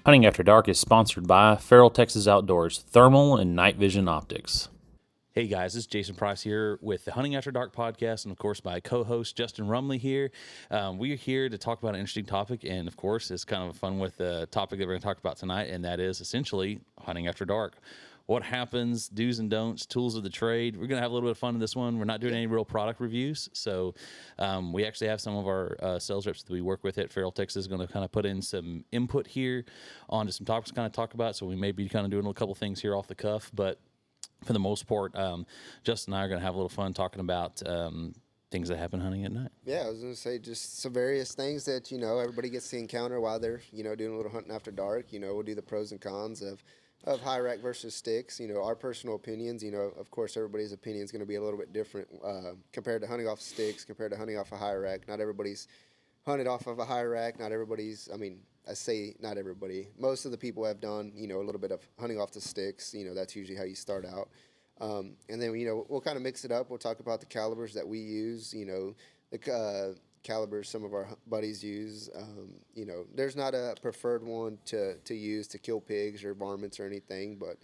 Hunting After Dark is sponsored by Feral Texas Outdoors Thermal and Night Vision Optics. Hey guys, this is Jason Price here with the Hunting After Dark podcast, and of course my co-host Justin Rumley here. We're here to talk about an interesting topic, and of course it's kind of fun with the topic that we're going to talk about tonight, and that is essentially hunting after dark. What happens, do's and don'ts, tools of the trade. We're going to have a little bit of fun in this one. We're not doing any real product reviews, so we actually have some of our sales reps that we work with at Feral Texas going to kind of put in some input here onto some topics to kind of talk about, so we may be kind of doing a couple things here off the cuff, but for the most part, Justin and I are going to have a little fun talking about things that happen hunting at night. Yeah, I was going to say just some various things that, everybody gets to encounter while they're, doing a little hunting after dark. We'll do the pros and cons of high rack versus sticks. Our personal opinions, of course, everybody's opinion is going to be a little bit different compared to hunting off sticks, compared to hunting off a high rack. Not everybody's hunted off of a high rack. Not everybody's, I say not everybody. Most of the people have done, a little bit of hunting off the sticks. That's usually how you start out. And then, we'll kind of mix it up. We'll talk about the calibers that we use, the calibers some of our buddies use. There's not a preferred one to use to kill pigs or varmints or anything, but,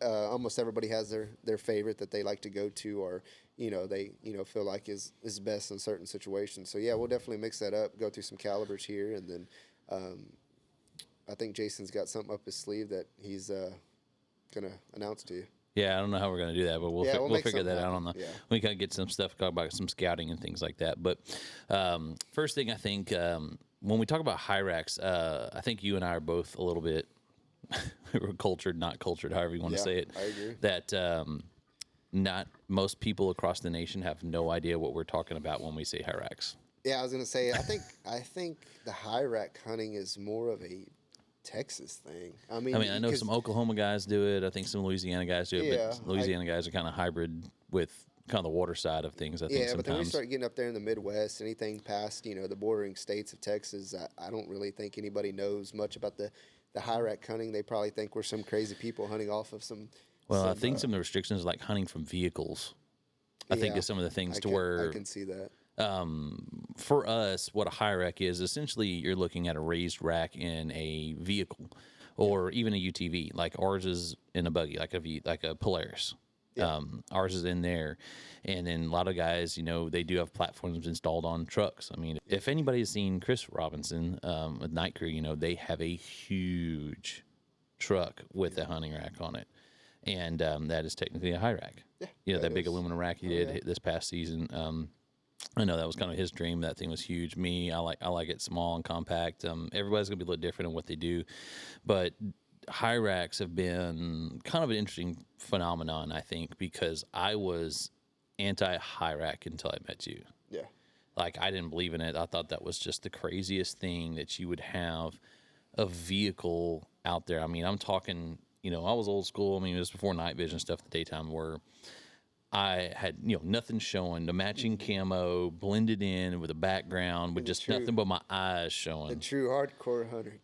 almost everybody has their favorite that they like to go to or, they, feel like is best in certain situations. So, yeah, we'll definitely mix that up, go through some calibers here, and then I think Jason's got something up his sleeve that he's going to announce to you. Yeah, I don't know how we're going to do that, but we'll figure that out on the. Yeah. We kind of get some stuff, talk about some scouting and things like that. But first thing, I think when we talk about high racks, I think you and I are both a little bit we're cultured, not cultured, however you want to say it. I agree. That not most people across the nation have no idea what we're talking about when we say high racks. Yeah, I was going to say, I think the high rack hunting is more of a Texas thing. I mean, I know some Oklahoma guys do it. I think some Louisiana guys do it, but Louisiana guys are kind of hybrid with kind of the water side of things, I think sometimes. But then we start getting up there in the Midwest, anything past, the bordering states of Texas, I don't really think anybody knows much about the high rack hunting. They probably think we're some crazy people hunting off of some... Well, I think some of the restrictions like hunting from vehicles, I think is some of the things where... I can see that. For us, what a high rack is, essentially you're looking at a raised rack in a vehicle or even a UTV. Like ours is in a buggy, like a Polaris. Yeah. Ours is in there. And then a lot of guys, they do have platforms installed on trucks. I mean, if anybody's seen Chris Robinson with Night Crew, they have a huge truck with a hunting rack on it. And that is technically a high rack. Yeah, that big aluminum rack he did this past season. I know that was kind of his dream. That thing was huge. Me, I like it small and compact. Everybody's gonna be a little different in what they do, but high racks have been kind of an interesting phenomenon, I think, because I was anti high rack until I met you. Yeah, like I didn't believe in it. I thought that was just the craziest thing that you would have a vehicle out there. I mean, I'm talking. I was old school. I mean, it was before night vision stuff. The daytime were. I had, nothing showing, the matching camo blended in with a background with just nothing but my eyes showing. The true hardcore hunter.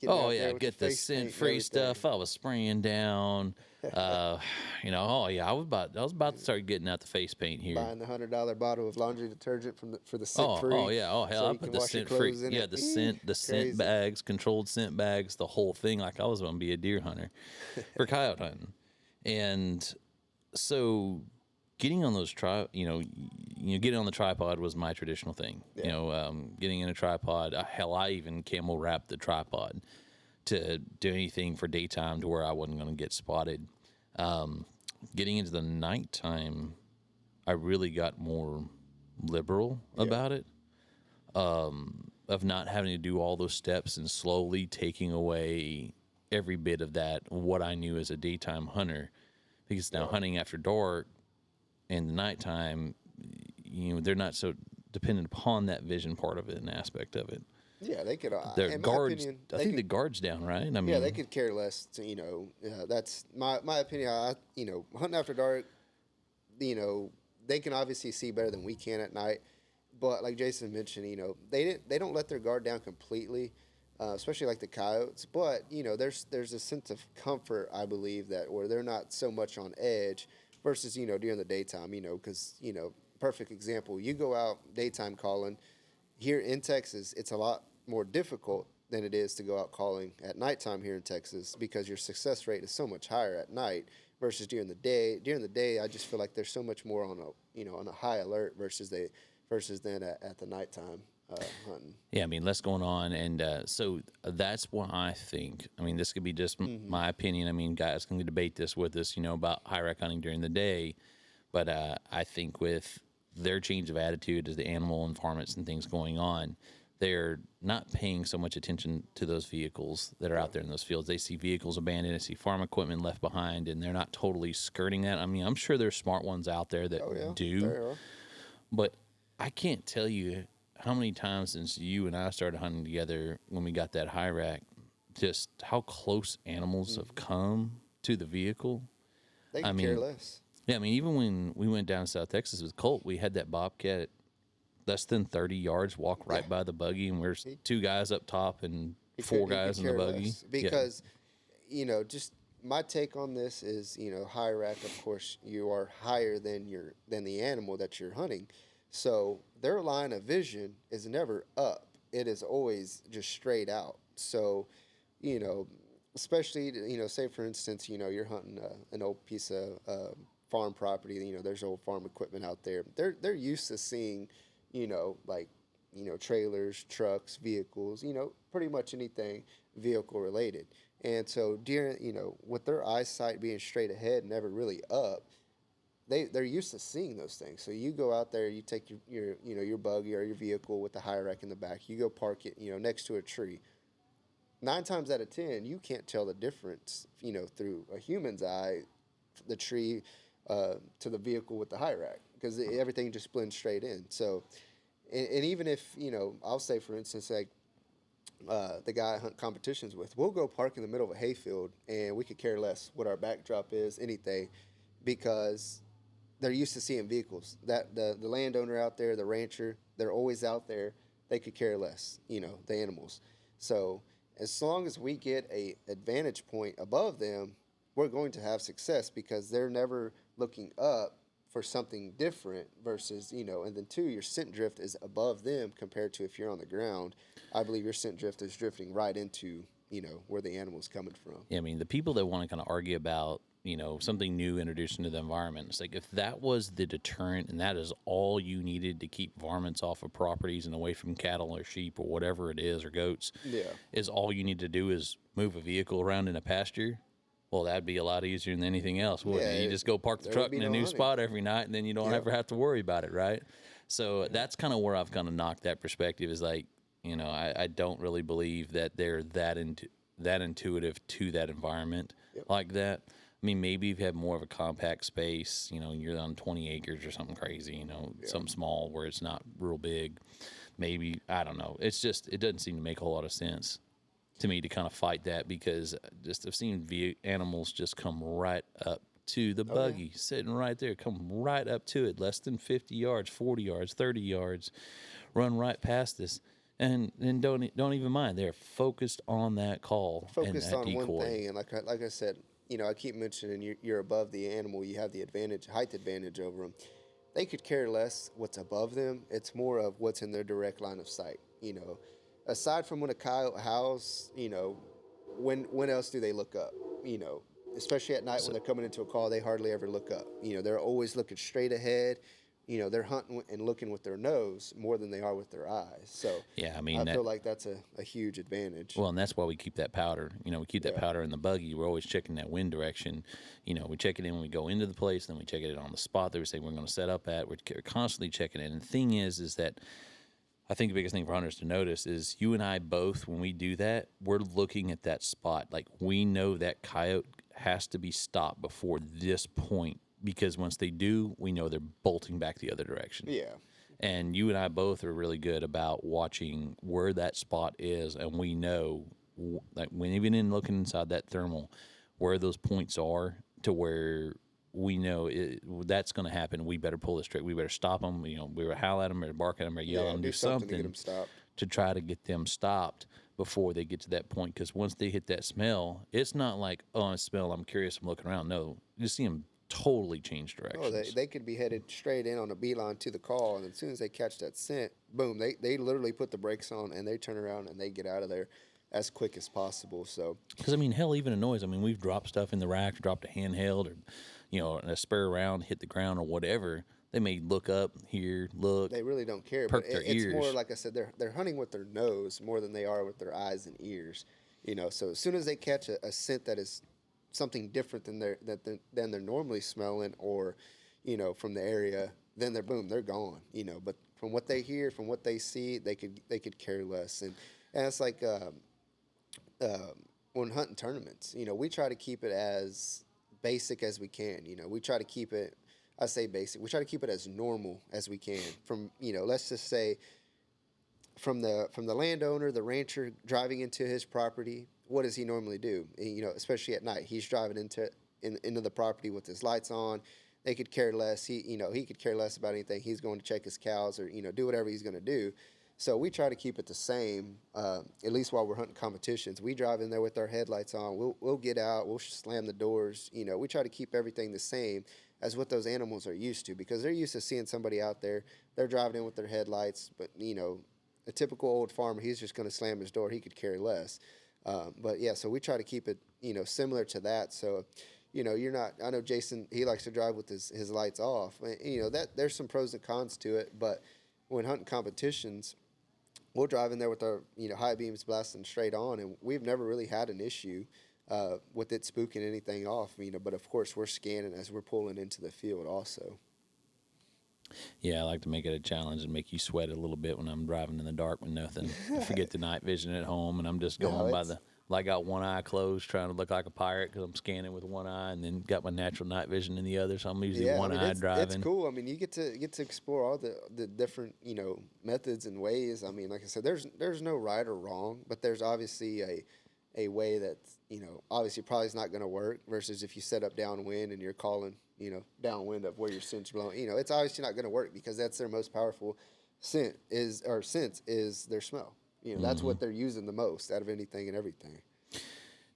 Get the scent-free stuff. I was spraying down. I was about to start getting out the face paint here. Buying the $100 bottle of laundry detergent for the scent-free. Hell, so I put the scent-free. Yeah, the scent bags, controlled scent bags, the whole thing. Like I was going to be a deer hunter for coyote hunting, and so. Getting on those getting on the tripod was my traditional thing. Yeah. Getting in a tripod. I even camel wrapped the tripod to do anything for daytime to where I wasn't going to get spotted. Getting into the nighttime, I really got more liberal about it. Of not having to do all those steps and slowly taking away every bit of that what I knew as a daytime hunter, because now hunting after dark. In the nighttime, they're not so dependent upon that vision part of it and aspect of it. Yeah, they could. Their guards, I think the guard's down, right? I mean, they could care less. That's my opinion. Hunting after dark, they can obviously see better than we can at night. But like Jason mentioned, they don't let their guard down completely, especially like the coyotes. But there's a sense of comfort, I believe, that where they're not so much on edge. Versus, during the daytime, because, perfect example, you go out daytime calling. Here in Texas, it's a lot more difficult than it is to go out calling at nighttime here in Texas, because your success rate is so much higher at night versus during the day. During the day, I just feel like there's so much more on a high alert versus then at the nighttime hunting. Yeah, I mean, less going on, and so that's what I think. I mean, this could be just my opinion. I mean, guys can debate this with us, about high rec hunting during the day, but I think with their change of attitude as the animal and varmints and things going on, they're not paying so much attention to those vehicles that are out there in those fields. They see vehicles abandoned, they see farm equipment left behind, and they're not totally skirting that. I mean, I'm sure there's smart ones out there that do, There are. but I can't tell you how many times since you and I started hunting together when we got that high rack, just how close animals have come to the vehicle. They can care less. Yeah, I mean, even when we went down to South Texas with Colt, we had that bobcat at less than 30 yards, walk right by the buggy, and there's two guys up top and four guys in the buggy. Because, just my take on this is, high rack, of course, you are higher than the animal that you're hunting. So their line of vision is never up. It is always just straight out. So, especially, say for instance, you're hunting an old piece of farm property, there's old farm equipment out there. They're used to seeing, like, trailers, trucks, vehicles, pretty much anything vehicle related. And so during, with their eyesight being straight ahead, never really up, they're used to seeing those things. So you go out there, you take your buggy or your vehicle with the high rack in the back, you go park it, next to a tree. 9 times out of 10, you can't tell the difference, through a human's eye, the tree to the vehicle with the high rack, because everything just blends straight in. So, and even if, I'll say for instance, like the guy I hunt competitions with, we'll go park in the middle of a hayfield and we could care less what our backdrop is, anything, because they're used to seeing vehicles. That the landowner out there, the rancher, they're always out there. They could care less, the animals. So as long as we get a advantage point above them, we're going to have success, because they're never looking up for something different versus, and then 2, your scent drift is above them compared to if you're on the ground. I believe your scent drift is drifting right into, where the animal's coming from. Yeah, I mean, the people that want to kind of argue about, something new introduced into the environment, it's like if that was the deterrent and that is all you needed to keep varmints off of properties and away from cattle or sheep or whatever it is, or goats, is all you need to do is move a vehicle around in a pasture, well, that'd be a lot easier than anything else, wouldn't it? You just go park the truck in a new spot every night, and then you don't ever have to worry about it, right? So that's kind of where I've kind of knocked that perspective, is like, I don't really believe that they're that intuitive to that environment like that. I mean, maybe if you have more of a compact space, you're on 20 acres or something crazy, something small where it's not real big. Maybe, I don't know. It's just, it doesn't seem to make a whole lot of sense to me to kind of fight that, because just I've seen animals just come right up to the buggy, sitting right there, come right up to it, less than 50 yards, 40 yards, 30 yards, run right past us. And don't even mind. They're focused on that call, Focused and that on decoy. one thing, and like I said, I keep mentioning you're above the animal. You have the height advantage over them. They could care less what's above them. It's more of what's in their direct line of sight. Aside from when a coyote howls, when else do they look up? Especially at night when they're coming into a call, they hardly ever look up. They're always looking straight ahead. They're hunting and looking with their nose more than they are with their eyes. So yeah, I mean, I feel like that's a huge advantage. Well, and that's why we keep that powder. We keep that powder in the buggy. We're always checking that wind direction. We check it in when we go into the place, then we check it on the spot that we say we're going to set up at. We're constantly checking it. And the thing is that I think the biggest thing for hunters to notice is you and I both, when we do that, we're looking at that spot. Like, we know that coyote has to be stopped before this point, because once they do, we know they're bolting back the other direction. Yeah. And you and I both are really good about watching where that spot is, and we know, like, when even in looking inside that thermal, where those points are, to where we know that's going to happen. We better pull this trigger. We better stop them. We better howl at them, or bark at them, or yell at them, do something to get them stopped. To try to get them stopped before they get to that point. Because once they hit that smell, it's not like, oh, I smell, I'm curious, I'm looking around. No, you see them totally change directions. Oh, they could be headed straight in on a beeline to the call, and as soon as they catch that scent, boom, they literally put the brakes on and they turn around and they get out of there as quick as possible. So Because I mean, hell, even a noise. I mean, we've dropped stuff in the rack, dropped a handheld, or a spur round, hit the ground or whatever. They may look up, hear, look, they really don't care. But perk their it's more ears. like I said, they're hunting with their nose more than they are with their eyes and ears. So as soon as they catch a scent that is something different than they're normally smelling, or from the area, then they're gone. But from what they hear, from what they see, they could care less. And it's like when hunting tournaments, we try to keep it as basic as we can. We try to keep it. I say basic. We try to keep it as normal as we can. From let's just say from the landowner, the rancher driving into his property. What does he normally do? Especially at night, he's driving into the property with his lights on. They could care less. He could care less about anything. He's going to check his cows or do whatever he's going to do. So we try to keep it the same. At least while we're hunting competitions, we drive in there with our headlights on. We'll get out. We'll slam the doors. We try to keep everything the same as what those animals are used to, because they're used to seeing somebody out there. They're driving in with their headlights, but a typical old farmer, he's just going to slam his door. He could care less. But yeah, so we try to keep it, similar to that. So, you're not. I know Jason, he likes to drive with his lights off. That there's some pros and cons to it. But when hunting competitions, we'll drive in there with our high beams blasting straight on, and we've never really had an issue with it spooking anything off. But of course we're scanning as we're pulling into the field also. Yeah, I like to make it a challenge and make you sweat a little bit when I'm driving in the dark with nothing. I forget the night vision at home, and I'm just going I got one eye closed, trying to look like a pirate because I'm scanning with one eye, and then got my natural night vision in the other. So I'm usually one eye driving. It's cool. You get to explore all the different methods and ways. Like I said, there's no right or wrong, but there's obviously a way that obviously probably is not going to work versus if you set up downwind and you're calling downwind of where your scent's blowing. It's obviously not going to work because that's their most powerful sense is their smell. That's what they're using the most out of anything and everything.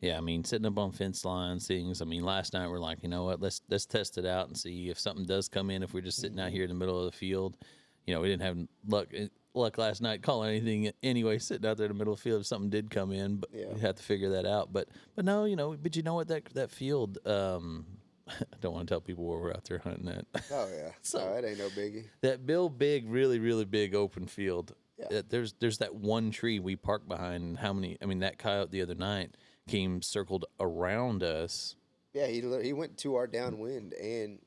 Yeah, sitting up on fence lines, things. Last night we're like, you know what, let's test it out and see if something does come in. If we're just sitting out here in the middle of the field, we didn't have luck last night calling anything anyway. Sitting out there in the middle of the field, if something did come in, but we have to figure that out. But no, but you know what, that field. I don't want to tell people where we're out there hunting at. Oh yeah, so that ain't no biggie. That big, really, really big open field. Yeah. There's that one tree we parked behind. And that coyote the other night circled around us. Yeah, he went to our downwind, and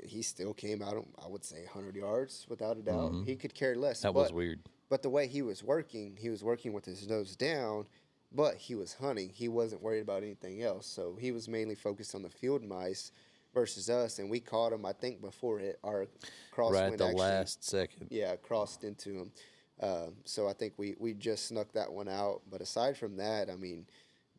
he still came out, I would say, 100 yards without a doubt. He could care less. That was weird. But the way he was working with his nose down, but he was hunting. He wasn't worried about anything else. So he was mainly focused on the field mice versus us, and we caught him, I think, before our crosswind right at the last second. Yeah, crossed into him. So I think we just snuck that one out. But aside from that,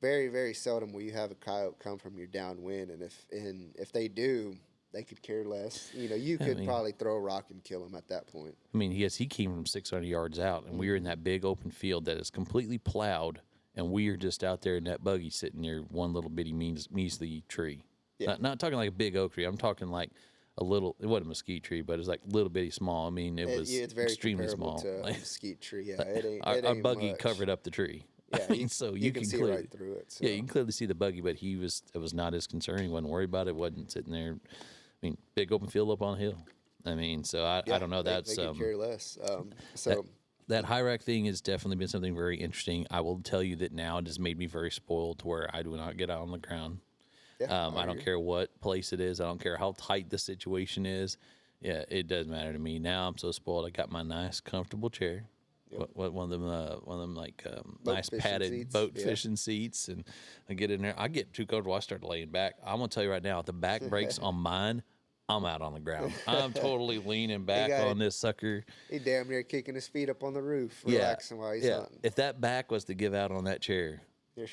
very, very seldom will you have a coyote come from your downwind, and if they do, they could care less. You could probably throw a rock and kill him at that point. He came from 600 yards out, and we were in that big open field that is completely plowed, and we are just out there in that buggy sitting near one little bitty measly tree. Yeah. Not talking like a big oak tree. I'm talking like a little. It wasn't a mesquite tree, but it's like little bitty small. It's very extremely small. To a mesquite tree. Yeah, it ain't. Our buggy much. Covered up the tree. Yeah, so you can see clearly, right through it. So. Yeah, you can clearly see the buggy, but it was not his concern. He wasn't worried about it. Wasn't sitting there. Big open field up on a hill. So I don't know. They could care less. That high rack thing has definitely been something very interesting. I will tell you that now it has made me very spoiled to where I do not get out on the ground. Yeah, I don't care what place it is. I don't care how tight the situation is. Yeah, it doesn't matter to me. Now I'm so spoiled. I got my nice, comfortable chair. Yep. One of them like nice padded seats. Boat fishing seats, and I get in there. I get too comfortable. I start laying back. I'm gonna tell you right now, if the back breaks on mine, I'm out on the ground. I'm totally leaning back on this sucker. He damn near kicking his feet up on the roof, relaxing while he's hunting. If that back was to give out on that chair,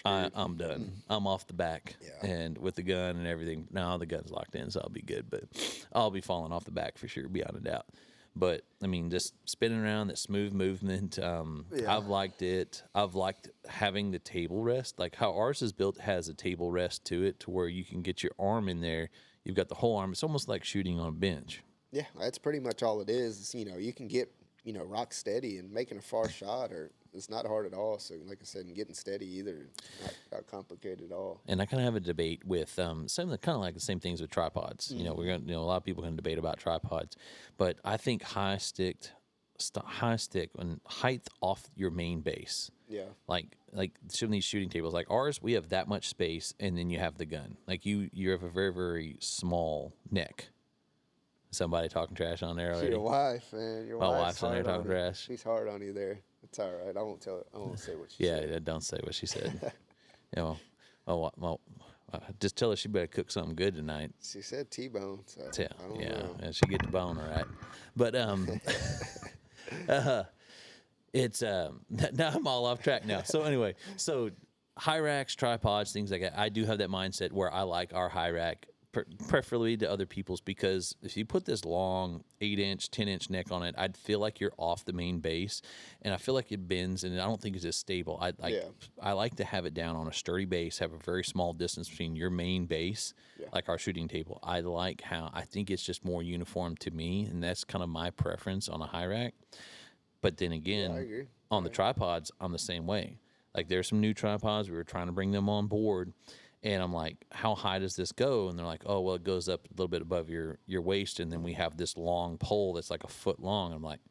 I'm done. I'm off the back, and with the gun and everything. Now the gun's locked in, so I'll be good. But I'll be falling off the back for sure, beyond a doubt. But just spinning around, that smooth movement. I've liked it. I've liked having the table rest, like how ours is built. Has a table rest to it, to where you can get your arm in there. You've got the whole arm. It's almost like shooting on a bench. Yeah, that's pretty much all it is. You can get rock steady and making a far shot, or it's not hard at all. So, like I said, and getting steady either, not complicated at all. And I kind of have a debate with some of the kind of like the same things with tripods. You know, we're going to, a lot of people are going to debate about tripods, but I think high stick and height off your main base. Yeah. Like some of these shooting tables, like ours, we have that much space, and then you have the gun. Like you have a very, very small neck. Somebody talking trash on there already. Your wife, man. Your My wife's wife's on there hard on talking you. trash. She's hard on you there. It's all right. I won't tell it. I won't say what she Yeah, said. don't say what she said. Well, just tell her she better cook something good tonight. She said T-bone, so Yeah, I don't yeah, know. yeah, she get the bone, all right. But it's now I'm all off track now. So anyway, so high racks, tripods, things like that. I do have that mindset where I like our high rack, preferably to other people's, because if you put this long 8-inch, 10-inch neck on it, I'd feel like you're off the main base, and I feel like it bends, and I don't think it's as stable. I like to have it down on a sturdy base, have a very small distance between your main base, like our shooting table. I think it's just more uniform to me, and that's kind of my preference on a high rack. But then again, I agree. on the tripods, I'm the same way. Like there's some new tripods, we were trying to bring them on board, and I'm like, how high does this go? And they're like, oh, well, it goes up a little bit above your waist, and then we have this long pole that's like a foot long. I'm like,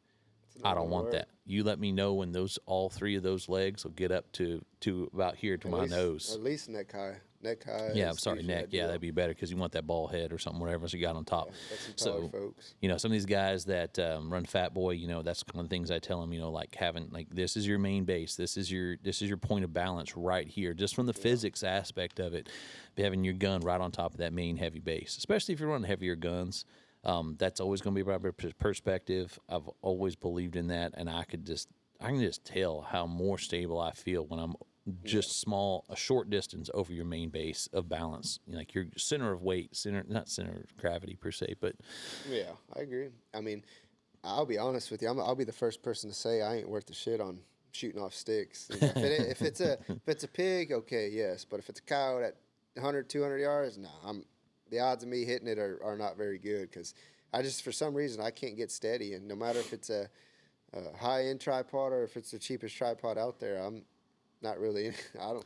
I don't want that. You let me know when all three of those legs will get up to about here to my nose. At least neck high. Neck high. Yeah, I'm sorry, neck. Yeah, that'd be better because you want that ball head or something, whatever else you got on top. Yeah, that's some taller folks. Some of these guys that run Fat Boy, that's one of the things I tell them, like having, like, this is your main base. This is your point of balance right here, just from the physics aspect of it, having your gun right on top of that main heavy base, especially if you're running heavier guns. That's always going to be my perspective. I've always believed in that, and I can just tell how more stable I feel when I'm just a short distance over your main base of balance. Like your center of weight, not center of gravity per se, but yeah, I agree. I mean, I'll be honest with you. I'll be the first person to say I ain't worth the shit on shooting off sticks. If it's a pig, okay, yes, but if it's a cow at 100, 200 yards, no, the odds of me hitting it are not very good, because I just, for some reason, I can't get steady, and no matter if it's a high-end tripod or if it's the cheapest tripod out there, I'm not really. I'll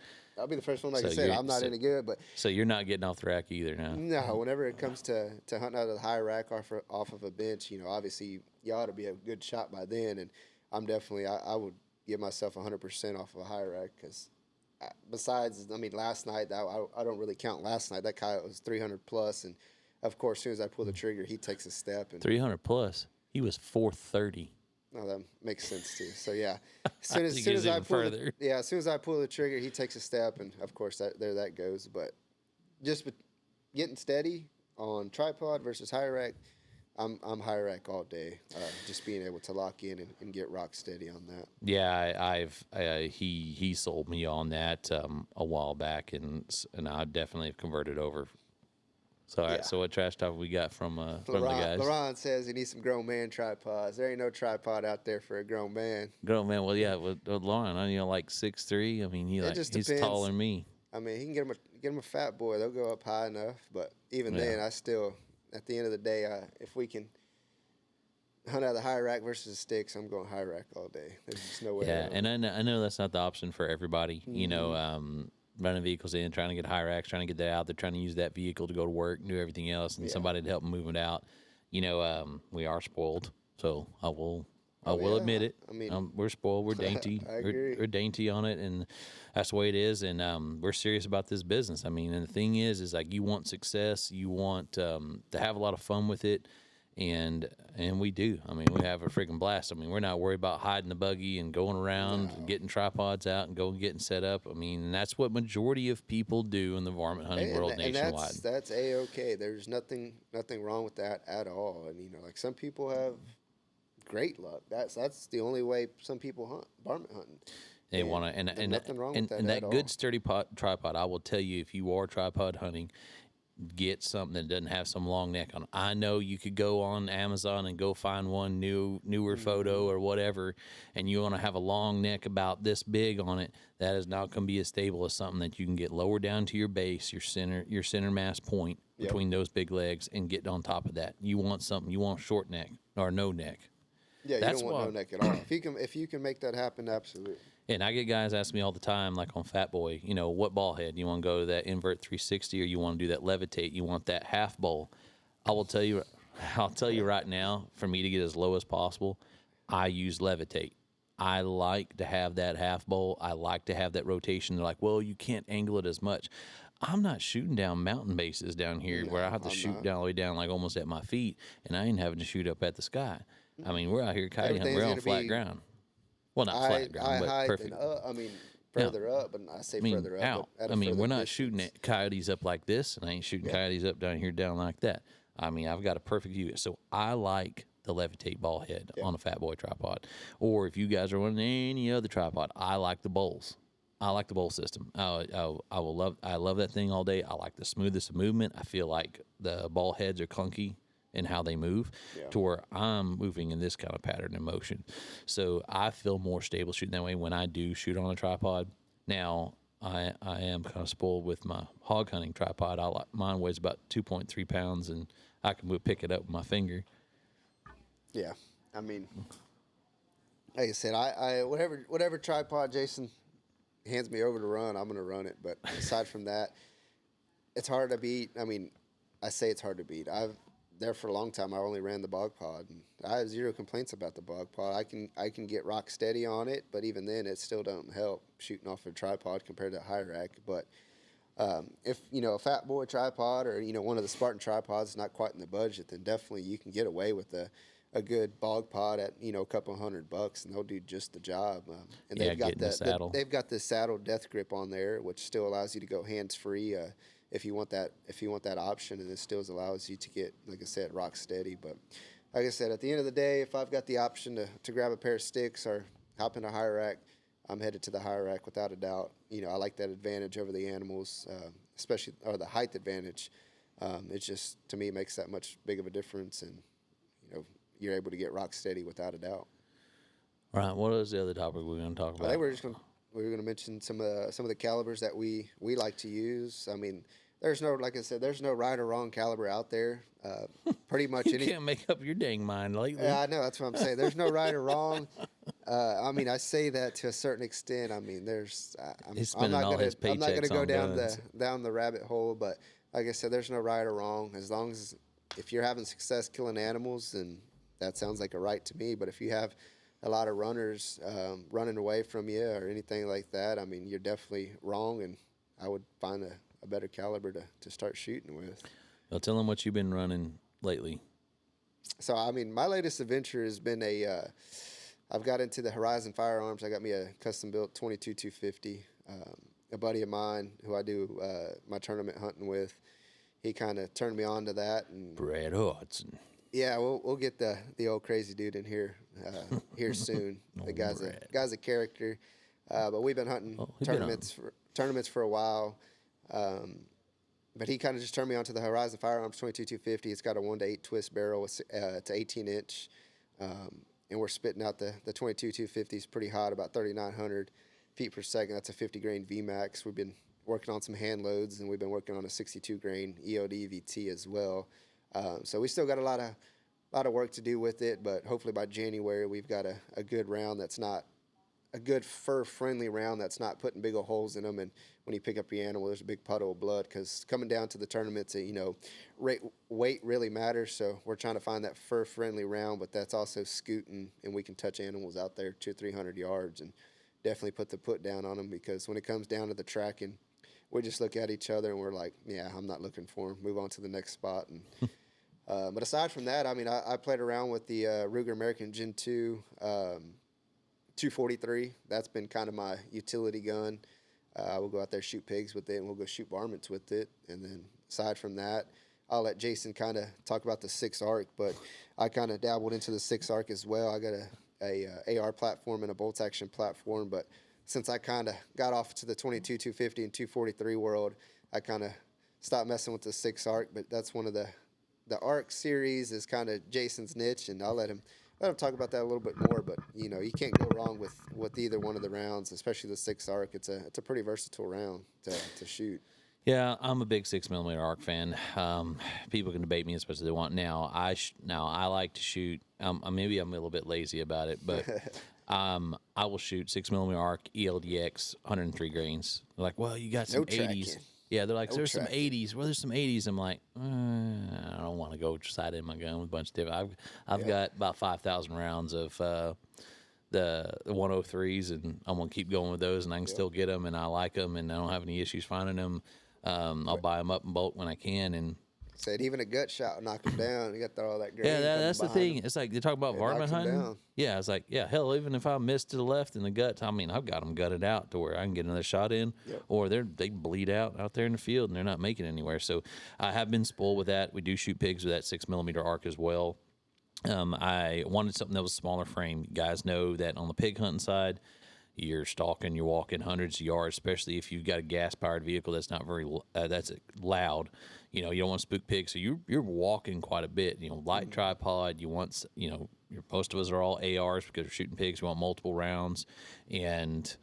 be the first one, like I said, I'm not any good. But so you're not getting off the rack either now. No, whenever it comes to hunting out of the high rack off of a bench, obviously you ought to be a good shot by then, and I'm definitely I would give myself 100% off of a high rack, because besides, I mean, last night I don't really count last night. That coyote was 300 plus, and of course, as soon as I pull the trigger, he takes a step. And 300 plus. He was 430. No, that makes sense too. So yeah, as soon as I pull the trigger, he takes a step, and of course there that goes. But just getting steady on tripod versus high rack, I'm high rack all day. Just being able to lock in and get rock steady on that. Yeah, he sold me on that a while back, and I definitely have converted over. So, all right, so what trash talk we got from the guys? LaRon says he needs some grown man tripods. There ain't no tripod out there for a grown man. Grown man, well, yeah, with Lauren, like 6'3". I mean, he's taller than me. I mean, he can get him a Fat Boy. They'll go up high enough, but even then, I still, at the end of the day, if we can hunt out of the high rack versus the sticks, I'm going high rack all day. There's just no way. Yeah, and I know that's not the option for everybody. Mm-hmm. Running vehicles in, trying to get high racks, trying to get that out. They're trying to use that vehicle to go to work and do everything else, and somebody to help them move it out. We are spoiled, so I will admit it. I mean, we're spoiled. We're dainty. I agree. We're dainty on it, and that's the way it is. And we're serious about this business. I mean, and the thing is like, you want success. You want to have a lot of fun with it. And we do. I mean, we have a freaking blast. I mean, we're not worried about hiding the buggy and going around and getting tripods out and going getting set up. I mean, and that's what majority of people do in the varmint hunting world nationwide. And that's A-okay. There's nothing wrong with that at all. And like some people have great luck. That's the only way some people hunt varmint hunting. They want to, and nothing wrong with that and that at good all. sturdy tripod. I will tell you, if you are tripod hunting, get something that doesn't have some long neck on. I know you could go on Amazon and go find one newer photo or whatever, and you want to have a long neck about this big on it. That is not going to be as stable as something that you can get lower down to your base, your center mass point between those big legs, and get on top of that. You want something. You want short neck or no neck. Yeah, you That's don't want why. no neck at all. If you can make that happen, absolutely. And I get guys ask me all the time, like on Fat Boy, what ball head? You want to go to that invert 360 or you want to do that levitate? You want that half bowl? I will tell you, I'll tell you right now, for me to get as low as possible, I use levitate. I like to have that half bowl. I like to have that rotation. They're like, well, you can't angle it as much. I'm not shooting down mountain bases down here where I have to I'm shoot not. down all the way down, like almost at my feet, and I ain't having to shoot up at the sky. I mean, we're out here coyote hunting. Everything's We're on gonna flat be ground. Well, not eye flat ground, eye but height and perfect. up. I mean, Yeah. further up, but I say I mean, further up, out. but at I a mean, further we're not shooting distance. at coyotes up like this, and I ain't shooting Yeah. coyotes up down here down like that. I mean, I've got a perfect view. So I like the levitate ball head Yeah. on a Fat Boy tripod. Or if you guys are running any other tripod, I like the bowls. I like the bowl system. I love that thing all day. I like the smoothest of movement. I feel like the ball heads are clunky in how they move Yeah. to where I'm moving in this kind of pattern and motion. So I feel more stable shooting that way when I do shoot on a tripod. Now, I am kind of spoiled with my hog hunting tripod. Mine weighs about 2.3 pounds, and I can pick it up with my finger. Yeah, I mean, like I said, I whatever tripod Jason hands me over to run, I'm gonna run it. But aside from that, it's hard to beat. I mean, I say it's hard to beat. I've there for a long time. I only ran the bog pod, and I have zero complaints about the bog pod. I can get rock steady on it, but even then, it still don't help shooting off a tripod compared to a high rack. But if a Fat Boy tripod or one of the Spartan tripods is not quite in the budget, then definitely you can get away with a good bog pod at a couple $100, and they'll do just the job. And Yeah, they've got get in the saddle. they've got the saddle death grip on there, which still allows you to go hands free if you want that option, and it still allows you to get, like I said, rock steady. But like I said, at the end of the day, if I've got the option to grab a pair of sticks or hop in a high rack, I'm headed to the high rack without a doubt. I like that advantage over the animals, especially or the height advantage. It just to me makes that much big of a difference, and you're able to get rock steady without a doubt. All right, what is the other topic we're going to talk I about? think we were gonna mention some of the calibers that we like to use. I mean, like I said, there's no right or wrong caliber out there. Pretty much You any. can't make up your dang mind lately. Yeah, I know. That's what I'm saying. There's no right or wrong. I mean, I say that to a certain extent. I mean, He's spending all his I'm not gonna paychecks go on guns. down the rabbit hole. But like I said, there's no right or wrong. As long as if you're having success killing animals, then that sounds like a right to me. But if you have a lot of runners running away from you or anything like that, I mean, you're definitely wrong. And I would find a better caliber to start shooting with. Well, tell them what you've been running lately. So, I mean, my latest adventure has been I've got into the Horizon firearms. I got me a custom built 22 250. A buddy of mine who I do my tournament hunting with, he kind of turned me on to that. And Brad Hodgson. yeah, we'll get the old crazy dude in here here soon. The guy's a character. But we've been hunting tournaments for a while. But he kind of just turned me on to the Horizon Firearms 22 250. It's got a 1-to-8 twist barrel. It's 18 inch. And we're spitting out the 22 250 is pretty hot, about 3,900 feet per second. That's a 50 grain VMAX. We've been working on some hand loads, and we've been working on a 62 grain EOD VT as well. So we still got a lot of work to do with it, but hopefully by January we've got a good round that's not a good fur-friendly round that's not putting big old holes in them. And when you pick up your animal, there's a big puddle of blood because coming down to the tournaments, weight really matters. So we're trying to find that fur-friendly round, but that's also scooting, and we can touch animals out there 200-300 yards and definitely put the put down on them, because when it comes down to the tracking, we just look at each other and we're like, yeah, I'm not looking for him. Move on to the next spot. And but aside from that, I mean, I played around with the Ruger American Gen 2 243. That's been kind of my utility gun. I will go out there, shoot pigs with it, and we'll go shoot varmints with it. And then aside from that, I'll let Jason kind of talk about the 6-ARC, but I kind of dabbled into the 6-ARC as well. I got a AR platform and a bolt action platform, but since I kind of got off to the 22 250 and 243 world, I kind of stopped messing with the 6-ARC. But that's one of the ARC series is kind of Jason's niche, and I'll let him talk about that a little bit more. But you can't go wrong with either one of the rounds, especially the 6-ARC. It's a pretty versatile round to shoot. Yeah, I'm a big 6 millimeter arc fan. People can debate me as much as they want. Now, I like to shoot. Maybe I'm a little bit lazy about it, but I will shoot 6 millimeter arc ELDX 103 grains. They're like, well, you got some No 80s. tracking. Yeah, they're like, No there's some tracking. 80s. Well, there's some 80s. I'm like, I don't want to go sight in my gun with a bunch of different. I've got about 5,000 rounds of the 103s, and I'm gonna keep going with those, and I can still get them, and I like them, and I don't have any issues finding them. I'll buy them up in bulk when I can, and Said even a gut shot will knock him down. You got all that grain. yeah, coming that's the behind thing. him. It's like they talk about It varmint knocks 'em hunting. down. Yeah, it's like, yeah, hell, even if I miss to the left in the gut, I mean, I've got them gutted out to where I can get another shot in, Yep. or they bleed out there in the field, and they're not making it anywhere. So I have been spoiled with that. We do shoot pigs with that 6 millimeter arc as well. I wanted something that was smaller frame. You guys know that on the pig hunting side, you're stalking, you're walking hundreds of yards, especially if you've got a gas-powered vehicle that's not very that's loud. You know, you don't want to spook pigs, so you're walking quite a bit. You know, light tripod. You want, you know, most of us are all ARs because we're shooting pigs. We want multiple rounds, and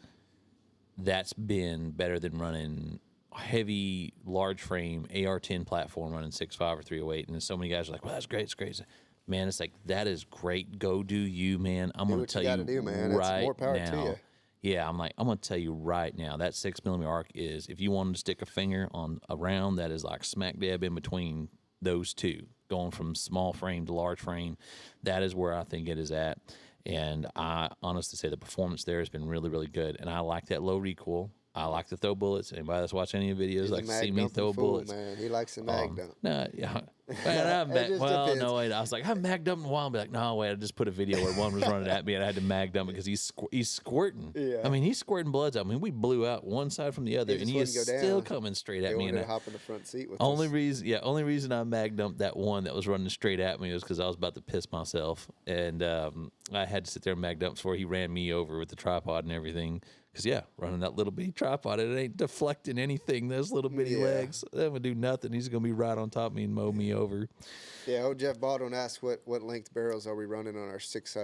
that's been better than running heavy, large frame AR-10 platform running 6.5 or 308. And then so many guys are like, well, that's great, it's great. Man, it's like, that is great. Go do you, man. I'm going to what tell you you gotta do, man. It's right more power to now. you. Yeah, I'm going to tell you right now, that 6 millimeter arc is, if you wanted to stick a finger on a round that is like smack dab in between those two, going from small frame to large frame, that is where I think it is at. And I honestly say the performance there has been really, really good. And I like that low recoil. I like to throw bullets. Anybody that's watched any of the videos He's like a to mag see me dumping throw fool, bullets. man. He likes a mag dump. No, yeah. Man, It just well, depends. no, wait. I was like, I'm mag dumping a while. I'll be like, no, wait. I just put a video where one was running at me, and I had to mag dump it because he's squirting. Yeah. I mean, he's squirting bloods. I mean, we blew out one side from the other, and just he is wouldn't go still down. coming straight at They me. wanted And to hop in the front seat with only us. reason I mag dumped that one that was running straight at me was because I was about to piss myself, and I had to sit there and mag dump before he ran me over with the tripod and everything. Because yeah, running that little bitty tripod, it ain't deflecting anything. Those little bitty Yeah. legs, that would do nothing. He's gonna be right on top of me and mow me over. Yeah, old Jeff Baldwin asked what length barrels are we running on our six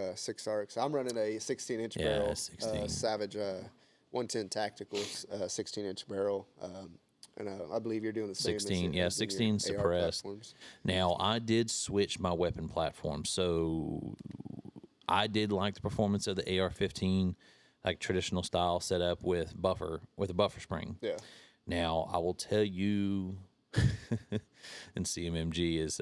arcs. I'm running a 16-inch Yeah, barrel, 16. Savage 110 Tactical 16-inch barrel, and I believe you're doing the same. 16, yeah, as in your 16 AR suppressed. platforms. Now I did switch my weapon platform, so I did like the performance of the AR-15, like traditional style setup with a buffer spring. Yeah. Now I will tell you, and CMMG is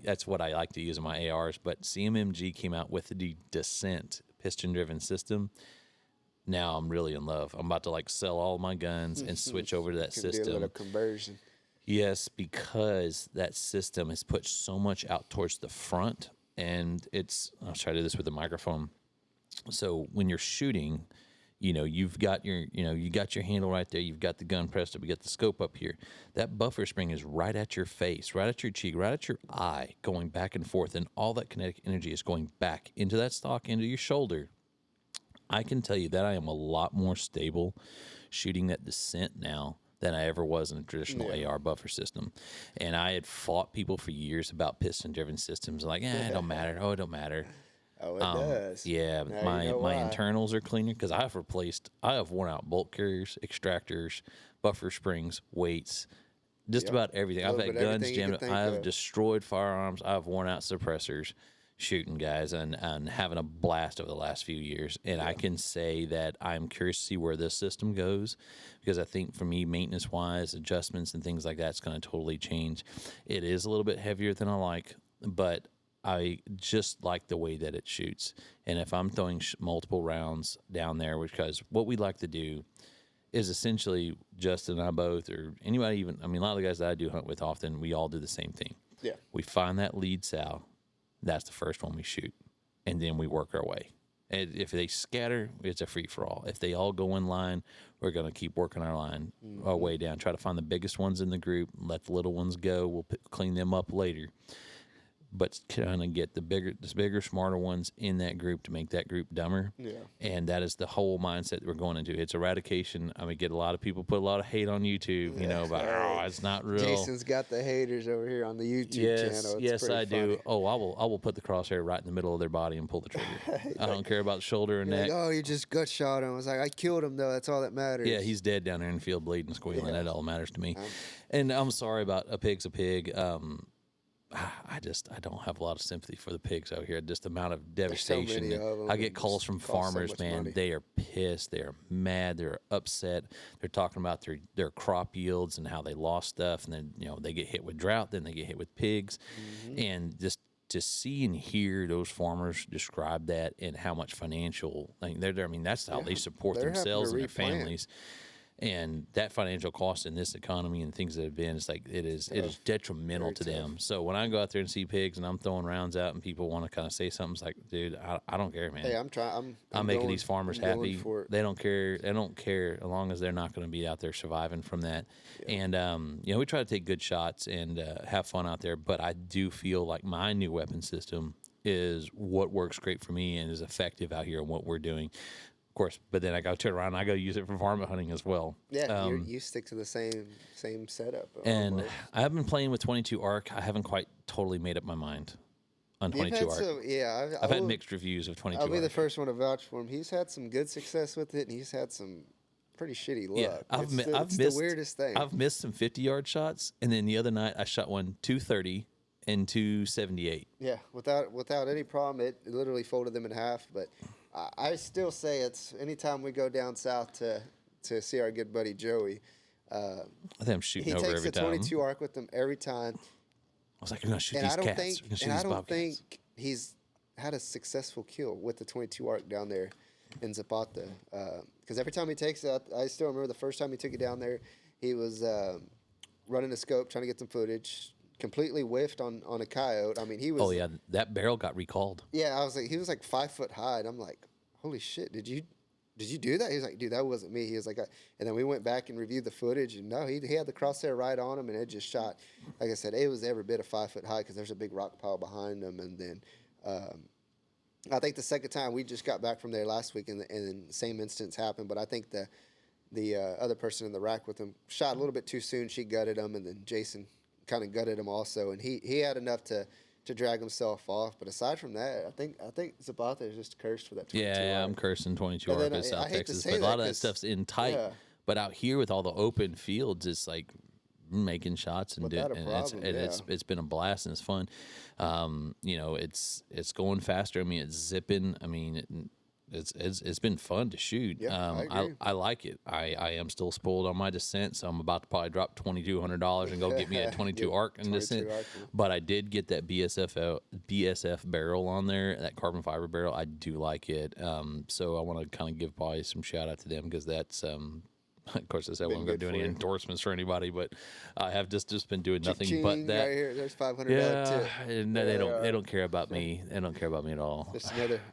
that's what I like to use in my ARs. But CMMG came out with the Descent piston-driven system. Now I'm really in love. I'm about to like sell all my guns and switch over to that Can do a system. little conversion. Yes, because that system has put so much out towards the front, and I'll try to do this with the microphone. So when you're shooting, you've got you got your handle right there. You've got the gun pressed up. You got the scope up here. That buffer spring is right at your face, right at your cheek, right at your eye, going back and forth, and all that kinetic energy is going back into that stock, into your shoulder. I can tell you that I am a lot more stable shooting that Descent now than I ever was in a traditional AR buffer system. And I had fought people for years about piston-driven systems, like, it don't matter. Oh, it don't matter. Oh, it does. Yeah, Now my you know my why. internals are cleaner because I have worn out bolt carriers, extractors, buffer springs, weights, just about everything. I've Little had bit of guns everything you jammed. could think I've of. destroyed firearms. I've worn out suppressors shooting guys and having a blast over the last few years. And I can say that I'm curious to see where this system goes because I think for me, maintenance wise, adjustments and things like that, it's going to totally change. It is a little bit heavier than I like, but I just like the way that it shoots. And if I'm throwing multiple rounds down there, because what we like to do is essentially Justin and I both, or anybody even, a lot of the guys that I do hunt with often, we all do the same thing. Yeah. We find that lead sow. That's the first one we shoot. And then we work our way. And if they scatter, it's a free-for-all. If they all go in line, we're going to keep working our line, our way down. Try to find the biggest ones in the group, let the little ones go. We'll clean them up later. but kind of get the bigger, smarter ones in that group to make that group dumber. Yeah. And that is the whole mindset that we're going into. It's eradication. I mean, get a lot of people put a lot of hate on YouTube, you know, about, oh, it's not real. Jason's got the haters over here on the YouTube channel. It's yes, pretty I do. funny. Oh, I will put the crosshair right in the middle of their body and pull the trigger. I don't care about the shoulder and neck. Like, oh, you just gut shot him. I was like, I killed him though. That's all that matters. Yeah, he's dead down there in the field, bleeding, squealing. That all matters to me. And I'm sorry about a pig's a pig. I don't have a lot of sympathy for the pigs out here. Just the amount of devastation. many of them I get and calls just from cost so farmers, much man. money. They are pissed. They're mad. They're upset. They're talking about their crop yields and how they lost stuff. And then, you know, they get hit with drought. Then they get hit with pigs. And just to see and hear those farmers describe that and how much financial, like I mean, that's how they support they're having to themselves and their replant. families. And that financial cost in this economy and things that have been, it's like it is detrimental to them. So when I go out there and see pigs and I'm throwing rounds out and people want to kind of say something, it's like, dude, I don't care, man. Hey, I'm trying. I'm making going- these farmers I'm going happy. for it. They don't care. They don't care as long as they're not going to be out there surviving from that. And you know, we try to take good shots and have fun out there. But I do feel like my new weapon system is what works great for me and is effective out here in what we're doing. Of course, but then I got to turn around and I got to use it for varmint hunting as well. Yeah, you stick to the same setup. And almost. I have been playing with 22 ARC. I haven't quite totally made up my mind on 22 ARC. I've had mixed reviews of 22 I'll be the ARC. first one to vouch for him. He's had some good success with it, and he's had some pretty shitty luck. Yeah, I've it's missed the weirdest thing. I've missed some 50-yard shots, and then the other night I shot one 230 and 278. Yeah, without any problem, it literally folded them in half. But I still say it's anytime we go down south to see our good buddy Joey. I think I'm shooting He over takes every the time. 22 arc with him every time, I was like, you're gonna shoot and these I don't cats. think You're gonna shoot and I these don't bobcats. think he's had a successful kill with the 22 arc down there in Zapata. Because every time he takes it, I still remember the first time he took it down there, he was running a scope trying to get some footage. Completely whiffed on a coyote. I mean, he was. Oh yeah, that barrel got recalled. Yeah, I was like, he was like 5 foot high, and I'm like, holy shit, did you do that? He was like, dude, that wasn't me. He was like, and then we went back and reviewed the footage, and no, he had the crosshair right on him, and it just shot. Like I said, it was every bit of 5 foot high because there's a big rock pile behind him, and then. I think the second time we just got back from there last week, and the same instance happened. But I think the other person in the rack with him shot a little bit too soon. She gutted him, and then Jason kind of gutted him also, and he had enough to drag himself off. But aside from that, I think Zapata is just cursed for that 22 Yeah, arc. I'm cursing 22 And ARC then in I South hate to Texas, say but a lot that of that 'cause- stuff's in tight. yeah. But out here with all the open fields, it's like making shots and, Without a and problem, it's been a blast and it's fun. You know, it's going faster. I mean, it's zipping. I mean, it's been fun to shoot. Yeah, I agree. I like it. I am still spoiled on my descent, so I'm about to probably drop $2,200 and go get me a 22 arc in 22 descent. arc, yeah. But I did get that BSF barrel on there, that carbon fiber barrel. I do like it. So I want to kind of give probably some shout out to them because that's of course, I said I wasn't going to do good any for you. endorsements for anybody, but I have just been doing nothing Ching, but that. right here. There's $500 Yeah, tip. and they don't care about me. They don't care about me at all.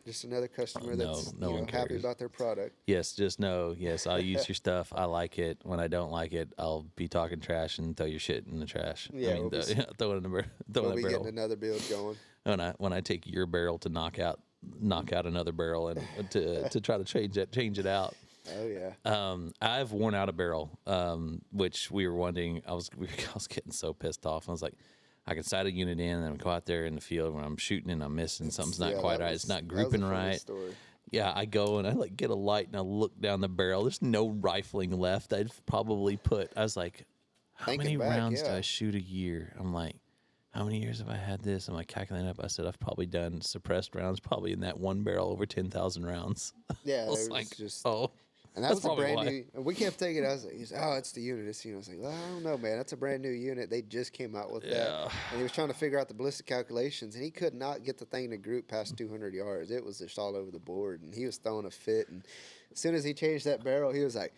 Just another customer No, that's no one happy cares. about their product. Yes, just know. Yes, I'll use your stuff. I like it. When I don't like it, I'll be talking trash and throw your shit in the trash. Yeah, I mean, we'll be- throw it in the throw We'll that be barrel. getting another build going. When I take your barrel to knock out another barrel and to try to change it out. Oh yeah. I've worn out a barrel, which we were wondering. I was getting so pissed off. I was like, I can sight a unit in, and then go out there in the field when I'm shooting and I'm missing. Something's not Yeah, quite that right. was- It's not that was a grouping funny right. story. Yeah, I go and I like get a light and I look down the barrel. There's no rifling left. I'd probably I was like, how Thinking many back, rounds do yeah. I shoot a year? I'm like, how many years have I had this? I'm like calculating up. I said I've probably done suppressed rounds probably in that one barrel over 10,000 rounds. Yeah, I there was was like, just. oh. And that That's was a probably brand why. new. And we kept thinking, I was like, oh, it's the unit. It's the unit. I was like, well, I don't know, man. That's a brand new unit. They just came out with that. Yeah. And he was trying to figure out the ballistic calculations, and he could not get the thing to group past 200 yards. It was just all over the board, and he was throwing a fit. And as soon as he changed that barrel, he's like,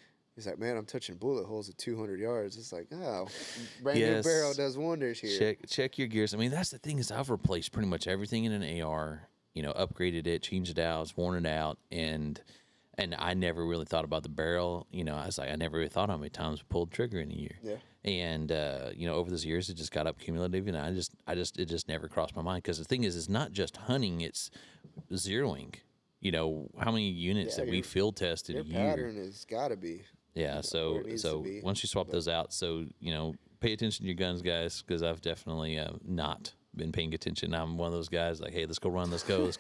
man, I'm touching bullet holes at 200 yards. It's like, oh, brand new Yes. barrel does wonders here. Check your gears. I mean, that's the thing is I've replaced pretty much everything in an AR. You know, upgraded it, changed it out, worn it out, and And I never really thought about the barrel. I was like, I never really thought how many times we pulled trigger in a year. Yeah. And over those years, it just got up cumulative, and it just never crossed my mind. Because the thing is, it's not just hunting; it's zeroing. How many units that we field tested Your a year. pattern has got to be. Yeah. Where it needs to So be. once you swap those out, pay attention to your guns, guys, because I've definitely not been paying attention. I'm one of those guys like, hey, let's go run, let's go, let's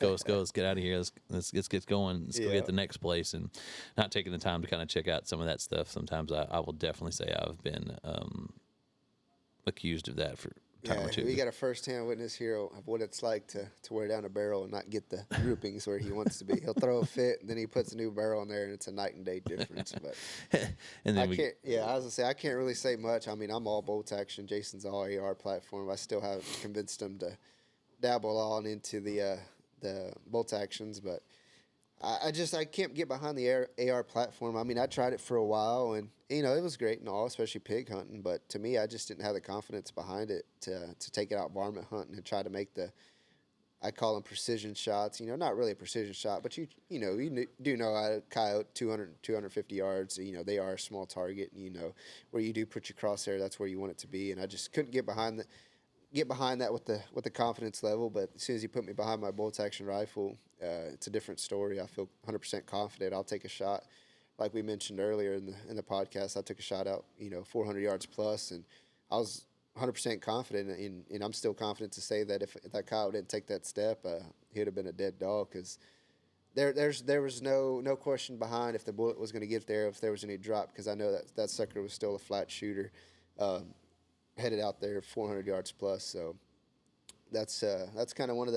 get out of here, let's get going, let's go get the next place, and not taking the time to kind of check out some of that stuff. Sometimes I will definitely say I've been accused of that for a time or two. We got a first-hand witness here of what it's like to wear down a barrel and not get the groupings where he wants to be. He'll throw a fit, and then he puts a new barrel in there, and it's a night and day difference. But and then I can't. Yeah, I was gonna say I can't really say much. I mean, I'm all bolt action. Jason's all AR platform. I still haven't convinced him to dabble on into the bolt actions, but I can't get behind the AR platform. I mean, I tried it for a while, and it was great and all, especially pig hunting. But to me, I just didn't have the confidence behind it to take it out varmint hunting and try to make I call them precision shots. Not really a precision shot, but you do know a coyote 200, 250 yards. They are a small target. Where you do put your crosshair, that's where you want it to be. And I just couldn't get behind that with the confidence level. But as soon as you put me behind my bolt action rifle, it's a different story. I feel 100% confident. I'll take a shot, like we mentioned earlier in the podcast. I took a shot out, 400 yards plus, and I was 100% confident, and I'm still confident to say that if that coyote didn't take that step, he would have been a dead dog, because there was no question behind if the bullet was going to get there, if there was any drop, because I know that sucker was still a flat shooter, headed out there 400 yards plus. So that's kind of one of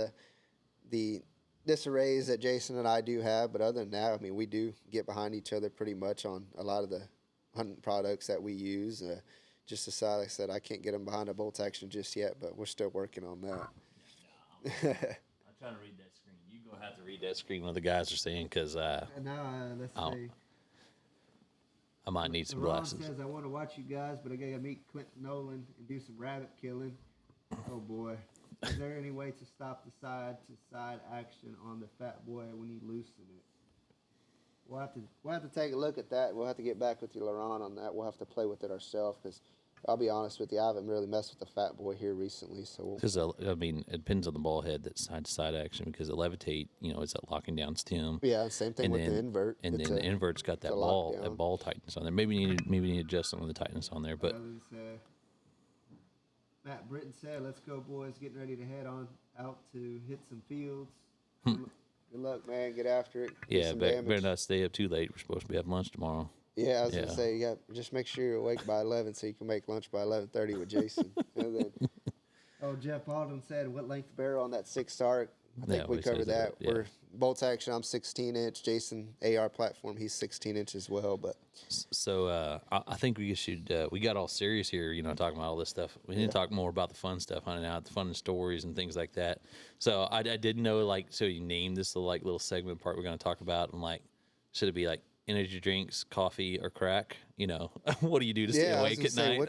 the disarrays that Jason and I do have. But other than that, I mean, we do get behind each other pretty much on a lot of the hunting products that we use. Just aside, like I said, I can't get them behind a bolt action just yet, but we're still working on that. I'm trying to read that screen. You're going to have to read that screen what the guys are saying, because let's say I might need some Ron glasses. says, I want to watch you guys, but I got to meet Quentin Nolan and do some rabbit killing. Oh, boy. Is there any way to stop the side-to-side action on the fat boy when you loosen it? We'll have to take a look at that. We'll have to get back with you, Laurent, on that. We'll have to play with it ourselves, because I'll be honest with you, I haven't really messed with the fat boy here recently. So Because it depends on the ball head, that side-to-side action, because the levitate, it's that locking down stem. yeah, same thing with the invert. And then the invert's got that ball tightness on there. Maybe you need to adjust some of the tightness on there. But Matt Britton said, "Let's go, boys. Getting ready to head on out to hit some fields. Good luck, man. Get after it. Yeah, better not stay up too late. We're supposed to be having lunch tomorrow." Yeah, I was gonna say, just make sure you're awake by 11 so you can make lunch by 11:30 with Jason. And then, Jeff Alden said, "What length barrel on that 6-star?" I think we covered that. We're bolt action. I'm 16-inch. Jason AR platform. He's 16-inch as well. But so I think we should. We got all serious here, talking about all this stuff. We need to talk more about the fun stuff, hunting out, the fun stories and things like that. So I didn't know, so you named this little segment part we're going to talk about, and should it be energy drinks, coffee, or crack? What do you do to stay awake at night?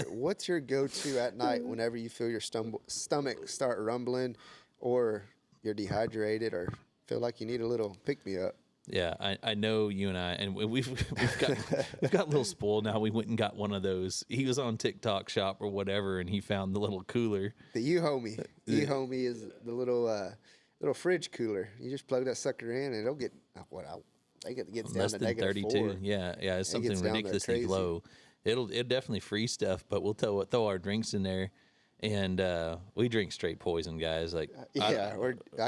What's your go-to at night whenever you feel your stomach start rumbling, or you're dehydrated, or feel like you need a little pick-me-up? Yeah, I know you and I, and we've got a little spoiled now. We went and got one of those. He was on TikTok Shop or whatever, and he found the little cooler. The U-Homie. U-Homie is the little fridge cooler. You just plug that sucker in, and it'll get I think it gets down less to than -32. 32. Yeah, it's something ridiculously low. It'll definitely freeze stuff, but we'll throw our drinks in there. And we drink straight poison, guys. I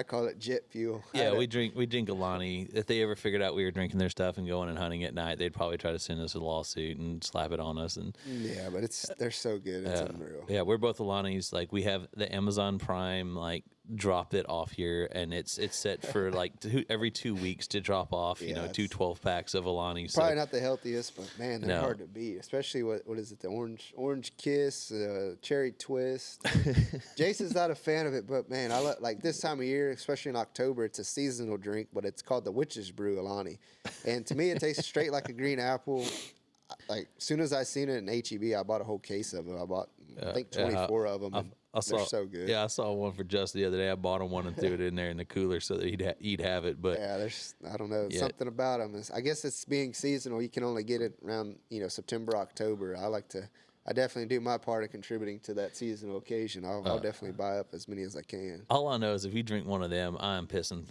call it jet fuel. Yeah, we drink Alani. If they ever figured out we were drinking their stuff and going and hunting at night, they'd probably try to send us a lawsuit and slap it on us. And yeah, but they're so good, it's unreal. Yeah, we're both Alanis. We have the Amazon Prime drop it off here, and it's set for every 2 weeks to drop off. Yeah, 2 12-packs of Alani. Probably not the healthiest, but man, they're hard to beat. Especially what is it? The orange kiss, cherry twist. Jason's not a fan of it, but man, I like this time of year, especially in October. It's a seasonal drink, but it's called the Witch's Brew Alani, and to me, it tastes straight like a green apple. As soon as I seen it in HEB, I bought a whole case of it. I bought I think 24 of them. They're so good. Yeah, I saw one for Justin the other day. I bought him one and threw it in there in the cooler so that he'd have it. But Yeah, there's I don't know Yeah. something about them. I guess it's being seasonal. You can only get it around September, October. I definitely do my part of contributing to that seasonal occasion. I'll definitely buy up as many as I can. all I know is if you drink one of them, I'm pissing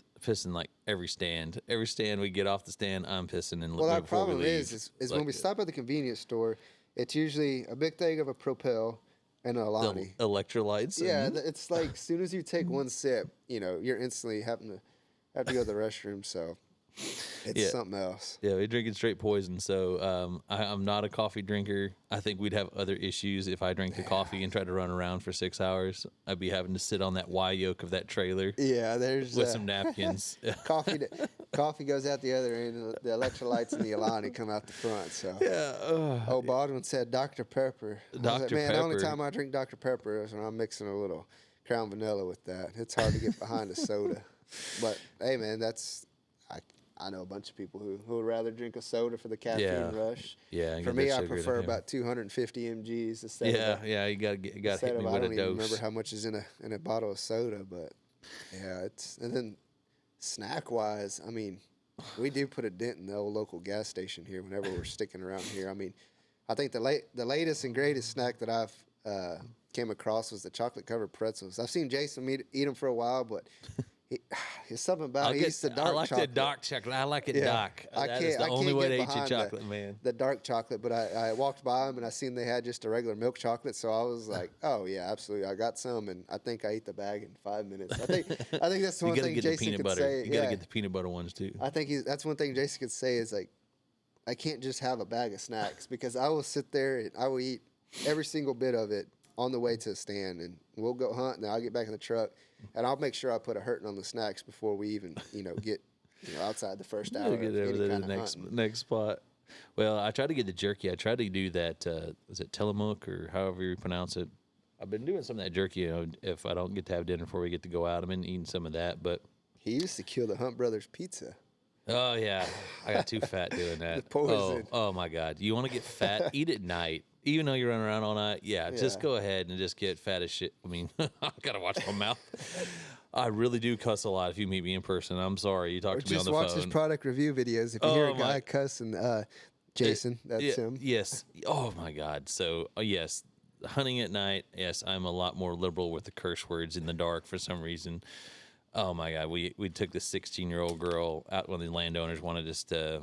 like every stand. Every stand we get off the stand, I'm pissing. And Well, our before we problem leave. is Like, when we stop at the convenience store, it's usually a big thing of a Propel and a the Alani. electrolytes. Yeah, and- it's like as soon as you take one sip, you're instantly having to have to go to the restroom. So it's Yeah. something else. Yeah, we're drinking straight poison. So I'm not a coffee drinker. I think we'd have other issues if I drank the coffee and tried to run around for 6 hours. I'd be having to sit on that Y yoke of that trailer Yeah, there's with some napkins. coffee. Coffee goes out the other end. The electrolytes and the Alani come out the front. So Yeah. Baldwin said Dr. Pepper. I was like, Dr. man, the only Pepper. time I drink Dr. Pepper is when I'm mixing a little Crown Vanilla with that. It's hard to get behind a soda. But hey, man, I know a bunch of people who would rather drink a soda for the caffeine Yeah. rush. Yeah, For get me, that I sugar prefer down. about 250 mgs instead Yeah, of yeah, you got to hit instead me of, I with don't a even dose. remember how much is in a bottle of soda, but yeah, and then snack wise, I mean, we do put a dent in the old local gas station here whenever we're sticking around here. I mean, I think the latest and greatest snack that I've came across was the chocolate covered pretzels. I've seen Jason eat them for a while, but there's something about it. He eats the dark I like chocolate. the dark chocolate. I like it Yeah. dark. I That is can't. the I only can't way get to eat your behind chocolate, man. the dark chocolate, but I walked by them and I seen they had just a regular milk chocolate, so I was like, "Oh yeah, absolutely." I got some, and I think I ate the bag in 5 minutes. I think that's You one got to thing get the Jason peanut could butter. say. You got to Yeah, get the peanut butter ones too. I think that's one thing Jason could say is like, I can't just have a bag of snacks because I will sit there and I will eat every single bit of it on the way to the stand, and we'll go hunt, and then I'll get back in the truck, and I'll make sure I put a hurting on the snacks before we even get outside the first hour. Gotta get of over any there to kind the of next hunting. next spot. Well, I tried to get the jerky. I tried to do that. Was it Tillamook or however you pronounce it? I've been doing some of that jerky. If I don't get to have dinner before we get to go out, I've been eating some of that. But He used to kill the Hunt Brothers pizza. oh yeah, I got too fat doing that. The poison. Oh my God! You want to get fat? Eat at night. Even though you're running around all night, just Yeah. go ahead and just get fat as shit. I mean, I gotta watch my mouth. I really do cuss a lot if you meet me in person. I'm sorry. You talk Or to me on just the watch phone. his product review videos. If you hear a Oh, my- guy cussing, Jason, that's Yeah, him. Yes. Oh my God. So yes, hunting at night. Yes, I'm a lot more liberal with the curse words in the dark for some reason. Oh my God. We took this 16-year-old girl out. One of the landowners wanted us to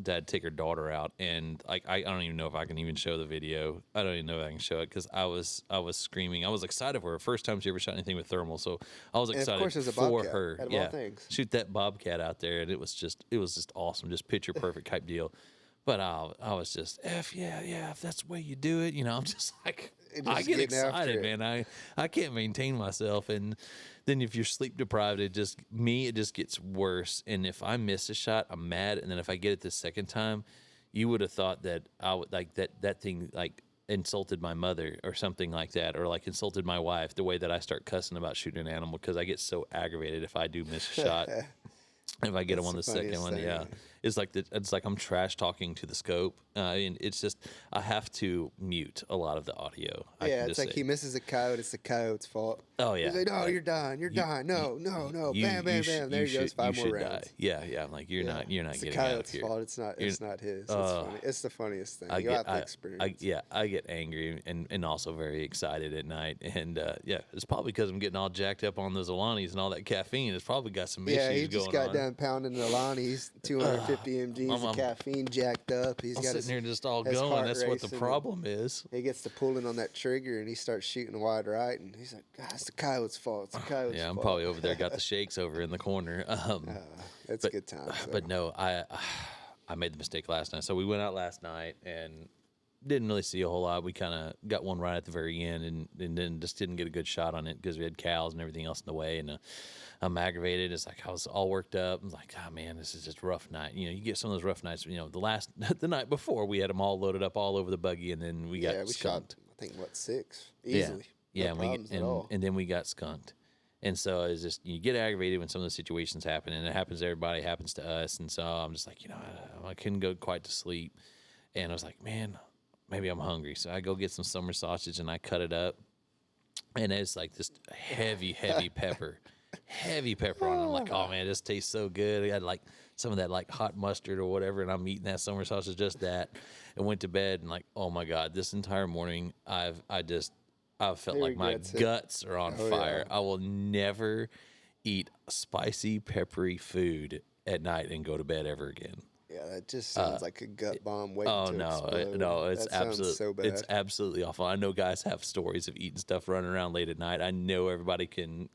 dad take her daughter out, and like I don't even know if I can even show the video. I don't even know if I can show it because I was screaming. I was excited for her first time she ever shot anything with thermal, so I was And of excited course, it was a for bobcat, her. out of all Yeah, things. shoot that bobcat out there, and it was just awesome, just picture perfect type deal. But I was just yeah, if that's the way you do it, I'm just like Just I get getting after excited, it. man. I can't maintain myself, and then if you're sleep deprived, it just gets worse. And if I miss a shot, I'm mad, and then if I get it the second time, you would have thought that I would like that thing like insulted my mother or something like that, or like insulted my wife. The way that I start cussing about shooting an animal because I get so aggravated if I do miss a shot. If I get them That's on the the second funniest one, thing. yeah, it's like I'm trash talking to the scope. And it's just I have to mute a lot of the audio. I Yeah, can it's just like say. he misses a coyote. It's the coyote's fault. Oh yeah, He's like, no, you're dying. You're dying. No. Bam, bam, bam. There he goes. Five more rounds. Yeah, I'm like you're not It's the getting out of coyote's here. fault. It's not his. It's funny. It's the funniest thing. I You have get, to experience. I get angry and also very excited at night. And it's probably because I'm getting all jacked up on those Alanis and all that caffeine. It's probably got some Yeah, he issues just going got on. done pounding the Alani. He's 250 mgs I'm- of caffeine jacked up. He's I'm got sitting his, here just all his going. heart That's what the racing, and problem is. He gets to pulling on that trigger and he starts shooting wide right. And he's like, God, it's the coyote's fault. It's the coyote's Yeah, I'm fault. probably over there, got the shakes over in the corner. It's a good time. So. But no, I made the mistake last night. So we went out last night and didn't really see a whole lot. We kind of got one right at the very end and then just didn't get a good shot on it because we had cows and everything else in the way. And I'm aggravated. It's like I was all worked up. I'm like, oh man, this is just a rough night. You get some of those rough nights. The night before we had them all loaded up all over the buggy, and then we got we skunked. shot, I think, 6 easily. Yeah, no problems at all. and then we got skunked. And so it's just you get aggravated when some of those situations happen, and it happens to everybody, it happens to us. And so I'm just like, I couldn't go quite to sleep, and I was like, man, maybe I'm hungry. So I go get some summer sausage and I cut it up, and it's like this heavy pepper on it. I'm like, oh man, this tastes so good. I had like some of that like hot mustard or whatever, and I'm eating that summer sausage, just that, and went to bed and like, oh my god, this entire morning I felt He like my regrets it. guts are on Oh, fire. yeah. I will never eat spicy, peppery food at night and go to bed ever again. Yeah, that just sounds like a gut bomb waiting Oh to no, explode. no, it's That sounds so bad. It's absolutely awful. I know guys have stories of eating stuff running around late at night. I know everybody can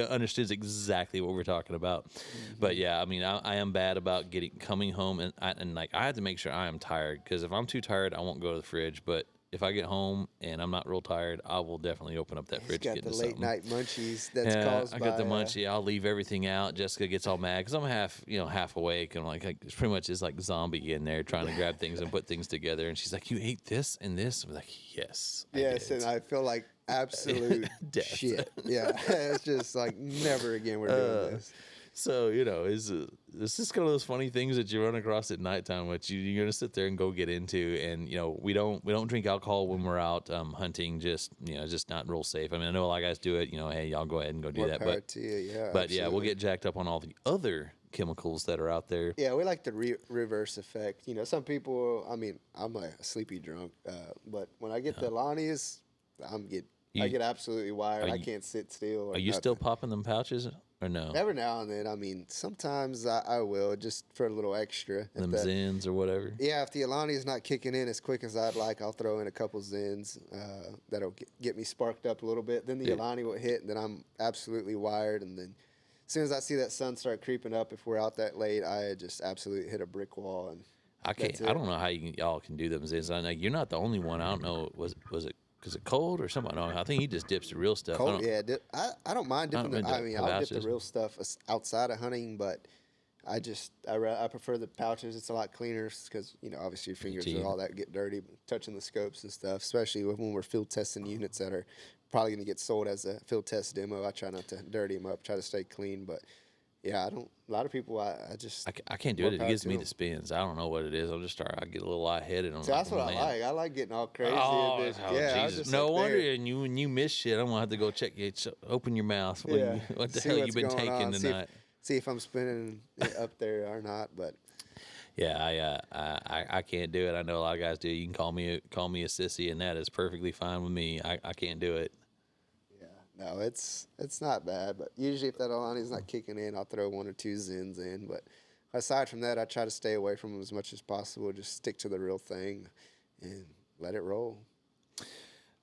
understands exactly what we're talking about. But yeah, I mean, I am bad about coming home and like I have to make sure I am tired, because if I'm too tired, I won't go to the fridge. But if I get home and I'm not real tired, I will definitely open up that He's fridge got and the get late into night munchies that's yeah, caused I by got the munchie. I'll leave everything out. Jessica gets all mad because I'm half awake, and like it's pretty much is like zombie in there trying to grab things and put things together. And she's like, "You ate this and this?" I'm like, "Yes, I yes, did." and I feel like absolute Death. shit. Yeah, it's just like never again we're doing this. So it's just kind of those funny things that you run across at nighttime, which you're gonna sit there and go get into. And we don't drink alcohol when we're out hunting. Just just not real safe. I mean, I know a lot of guys do it. Hey, y'all go ahead and go do More that. power But to you, yeah. but yeah, we'll absolutely. get jacked up on all the other chemicals that are out there. Yeah, we like the reverse effect. Some people. I mean, I'm a sleepy drunk, but when I get the Lonnies, I You- get absolutely wired. I you- can't sit still. Or Are you still nothing. popping them pouches or no? Every now and then, I mean, sometimes I will just for a little extra. Them Zins or whatever. Yeah, if the Alani is not kicking in as quick as I'd like, I'll throw in a couple Zins. That'll get me sparked up a little bit. Then the Yeah. Alani will hit, and then I'm absolutely wired. And then as soon as I see that sun start creeping up, if we're out that late, I just absolutely hit a brick wall. And I can't. that's I it. don't know how y'all can do them Zins. I know you're not the only one. I don't know. Was it because it cold or something? No, I think he just dips the real stuff. I Cold, don't- yeah. I don't mind dipping. don't I mean, I'll dip the pouches. real stuff outside of hunting, but I prefer the pouches. It's a lot cleaner because obviously your fingers too. and all that get dirty touching the scopes and stuff. Especially when we're field testing units that are probably going to get sold as a field test demo. I try not to dirty them up. Try to stay clean, but yeah, I don't. A lot of people, I just I can't do more it. It power gives to me 'em. the spins. I don't know what it is. I get a little lightheaded. So that's what I like. I like getting all crazy. Oh, and then, oh, yeah, I was Jesus! just No up wonder. there. And when you miss shit, I'm gonna have to go check. Open your mouth. Yeah, What the see hell what's you been going taking on, tonight? See if I'm spinning it up there or not, but. Yeah, I can't do it. I know a lot of guys do. You can call me a sissy, and that is perfectly fine with me. I can't do it. Yeah, no, it's not bad, but usually if that Alani's not kicking in, I'll throw one or two Zins in. But aside from that, I try to stay away from them as much as possible. Just stick to the real thing and let it roll.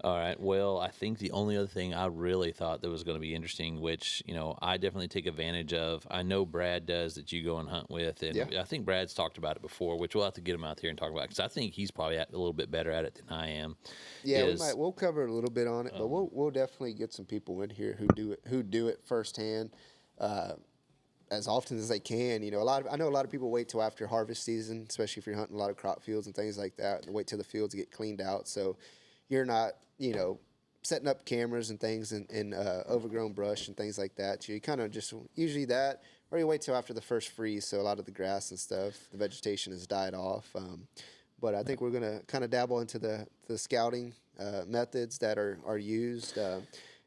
All right. Well, I think the only other thing I really thought that was going to be interesting, which I definitely take advantage of. I know Brad does that you go and hunt with, and Yeah. I think Brad's talked about it before, which we'll have to get him out here and talk about because I think he's probably a little bit better at it than I am. Yeah, is- we'll cover a little bit on it, but we'll definitely get some people in here who do it firsthand. As often as they can, I know a lot of people wait till after harvest season, especially if you're hunting a lot of crop fields and things like that. And wait till the fields get cleaned out, so you're not, setting up cameras and things in overgrown brush and things like that. So you kind of just usually that, or you wait till after the first freeze, so a lot of the grass and stuff, the vegetation has died off. But I think we're gonna kind of dabble into the scouting methods that are used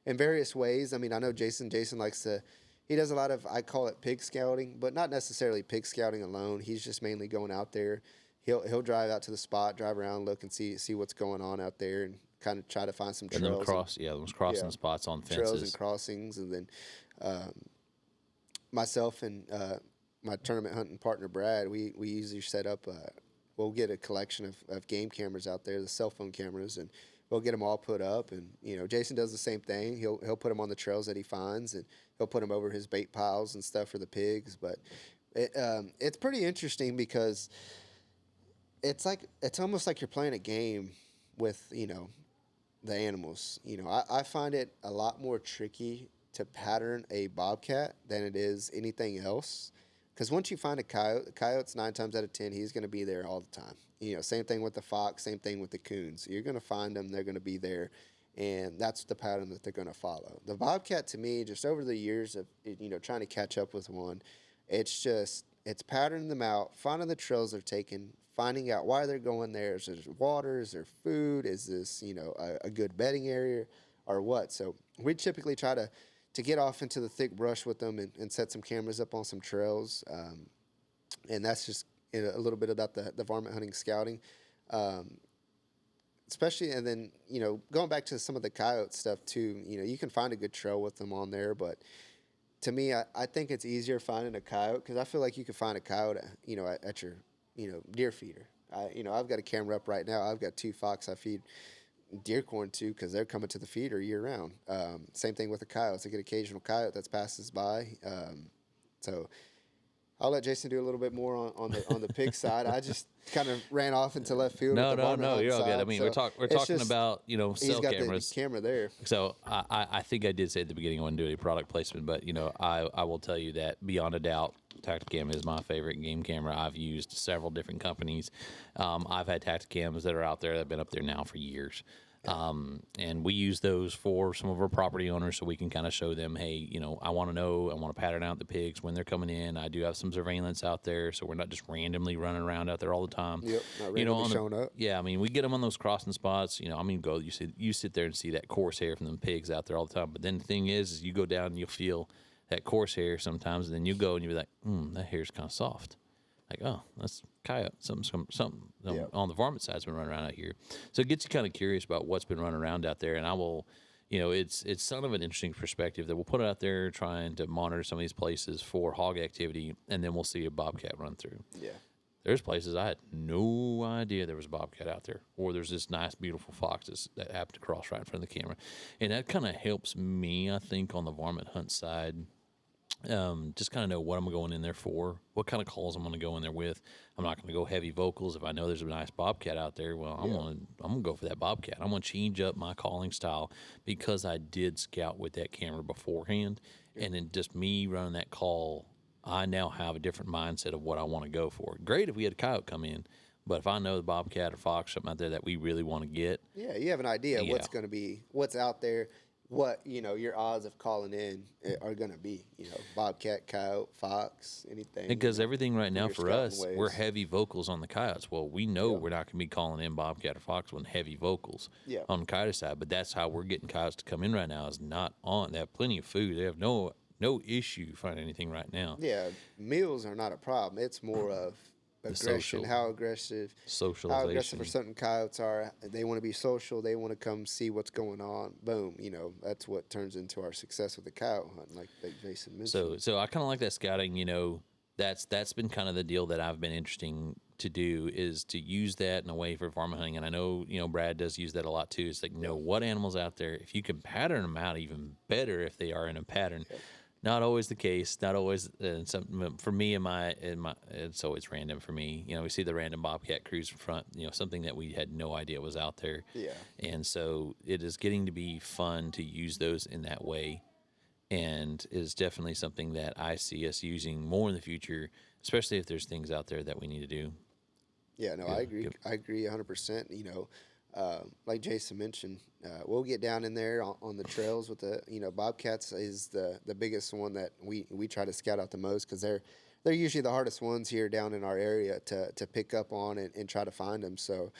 in various ways. I mean, I know Jason likes to. He does a lot of, I call it pig scouting, but not necessarily pig scouting alone. He's just mainly going out there. He'll drive out to the spot, drive around, look and see what's going on out there, and kind of try to find some and trails. those crossing yeah, spots on trails and fences. crossings, and then myself and my tournament hunting partner Brad, we usually set up. We'll get a collection of game cameras out there, the cell phone cameras, and we'll get them all put up. And Jason does the same thing. He'll put them on the trails that he finds, and he'll put them over his bait piles and stuff for the pigs. But it's pretty interesting because it's almost like you're playing a game with the animals. I find it a lot more tricky to pattern a bobcat than it is anything else. Because once you find a coyote's 9 times out of 10, he's going to be there all the time. Same thing with the fox, same thing with the coons. You're going to find them, they're going to be there, and that's the pattern that they're going to follow. The bobcat, to me, just over the years of trying to catch up with one, it's patterning them out, finding the trails they're taking, finding out why they're going there. Is there water? Is there food? Is this a good bedding area? or what. So we typically try to get off into the thick brush with them and set some cameras up on some trails. And that's just a little bit about the varmint hunting scouting. Um, Especially, and then, going back to some of the coyote stuff too, you can find a good trail with them on there, but to me, I think it's easier finding a coyote because I feel like you can find a coyote, at your, deer feeder. I've got a camera up right now. I've got 2 fox I feed deer corn to because they're coming to the feeder year round. Same thing with the coyotes. I get occasional coyote that passes by. So I'll let Jason do a little bit more on the pig side. I just kind of ran off into left field. No, with the no, varmint no. hunt You're all good. I side. mean, So we're it's talking just- about he's cell got cameras. the camera there. So I think I did say at the beginning I wouldn't do any product placement, but I will tell you that beyond a doubt, Tacticam is my favorite game camera. I've used several different companies. I've had Tacticams that are out there that have been up there now for years. And we use those for some of our property owners so we can kind of show them, hey, I want to pattern out the pigs when they're coming in. I do have some surveillance out there, so we're not just randomly running around out there all the time. Yep, not randomly showing up. Yeah, I mean, we get them on those crossing spots. You sit there and see that coarse hair from them pigs out there all the time. But then the thing is you go down and you'll feel that coarse hair sometimes, and then you go and you'll be like, that hair's kind of soft. Like, oh, that's coyote. Something Yep. on the varmint side's been running around out here. So it gets you kind of curious about what's been running around out there. And I will, it's sort of an interesting perspective that we'll put it out there trying to monitor some of these places for hog activity, and then we'll see a bobcat run through. Yeah. There's places I had no idea there was a bobcat out there, or there's this nice, beautiful fox that happened to cross right in front of the camera. And that kind of helps me, I think, on the varmint hunt side. Just kind of know what I'm going in there for, what kind of calls I'm going to go in there with. I'm not going to go heavy vocals. If I know there's a nice bobcat out there, well, I'm going to go for that bobcat. I'm going to change up my calling style because I did scout with that camera beforehand. And then just me running that call, I now have a different mindset of what I want to go for. Great if we had a coyote come in, but if I know the bobcat or fox, something out there that we really want to get. Yeah, you have an idea of Yeah. what's going to be, what's out there, what, your odds of calling in are going to be, bobcat, coyote, fox, anything. Because everything right now your for scouting us, ways. we're heavy vocals on the coyotes. Well, we know we're not going to be calling in bobcat or fox with heavy vocals on the coyote side, but that's how we're getting coyotes to come in right now is not on. They have plenty of food. They have no issue finding anything right now. Yeah, meals are not a problem. It's more of aggression, social- how aggressive Socialization. or certain coyotes are. They want to be social. They want to come see what's going on. Boom, that's what turns into our success with the coyote hunt, like Jason mentioned. So I kind of like that scouting. That's been kind of the deal that I've been interesting to do is to use that in a way for varmint hunting. And I know Brad does use that a lot too. It's like know what animals out there. If you can pattern them out, even better if they are in a pattern. Not always the case. Not always. For me, it's always random for me. We see the random bobcat cruise in front. Something that we had no idea was out there. Yeah. And so it is getting to be fun to use those in that way, and is definitely something that I see us using more in the future, especially if there's things out there that we need to do. Yeah, no, I agree. I agree 100%. Like Jason mentioned, we'll get down in there on the trails with the, bobcats is the biggest one that we try to scout out the most because they're usually the hardest ones here down in our area to pick up on and try to find them. So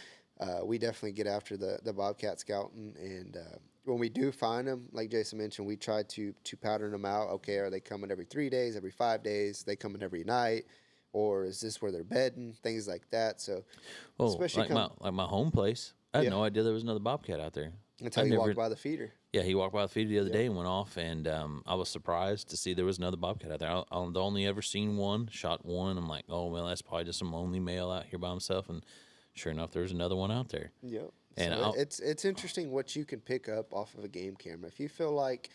we definitely get after the bobcat scouting. And when we do find them, like Jason mentioned, we try to pattern them out. Okay, are they coming every 3 days, every 5 days? They coming every night? Or is this where they're bedding? Things like that. So, especially like my home place, I had no idea there was another bobcat out there. until you walked by the feeder. Yeah, he walked by the feeder the other day and went off, and I was surprised to see there was another bobcat out there. I've only ever seen one, shot one. I'm like, oh, well, that's probably just some lonely male out here by himself. And sure enough, there's another one out there. Yep. And So it's interesting what you can pick up off of a game camera. If you feel like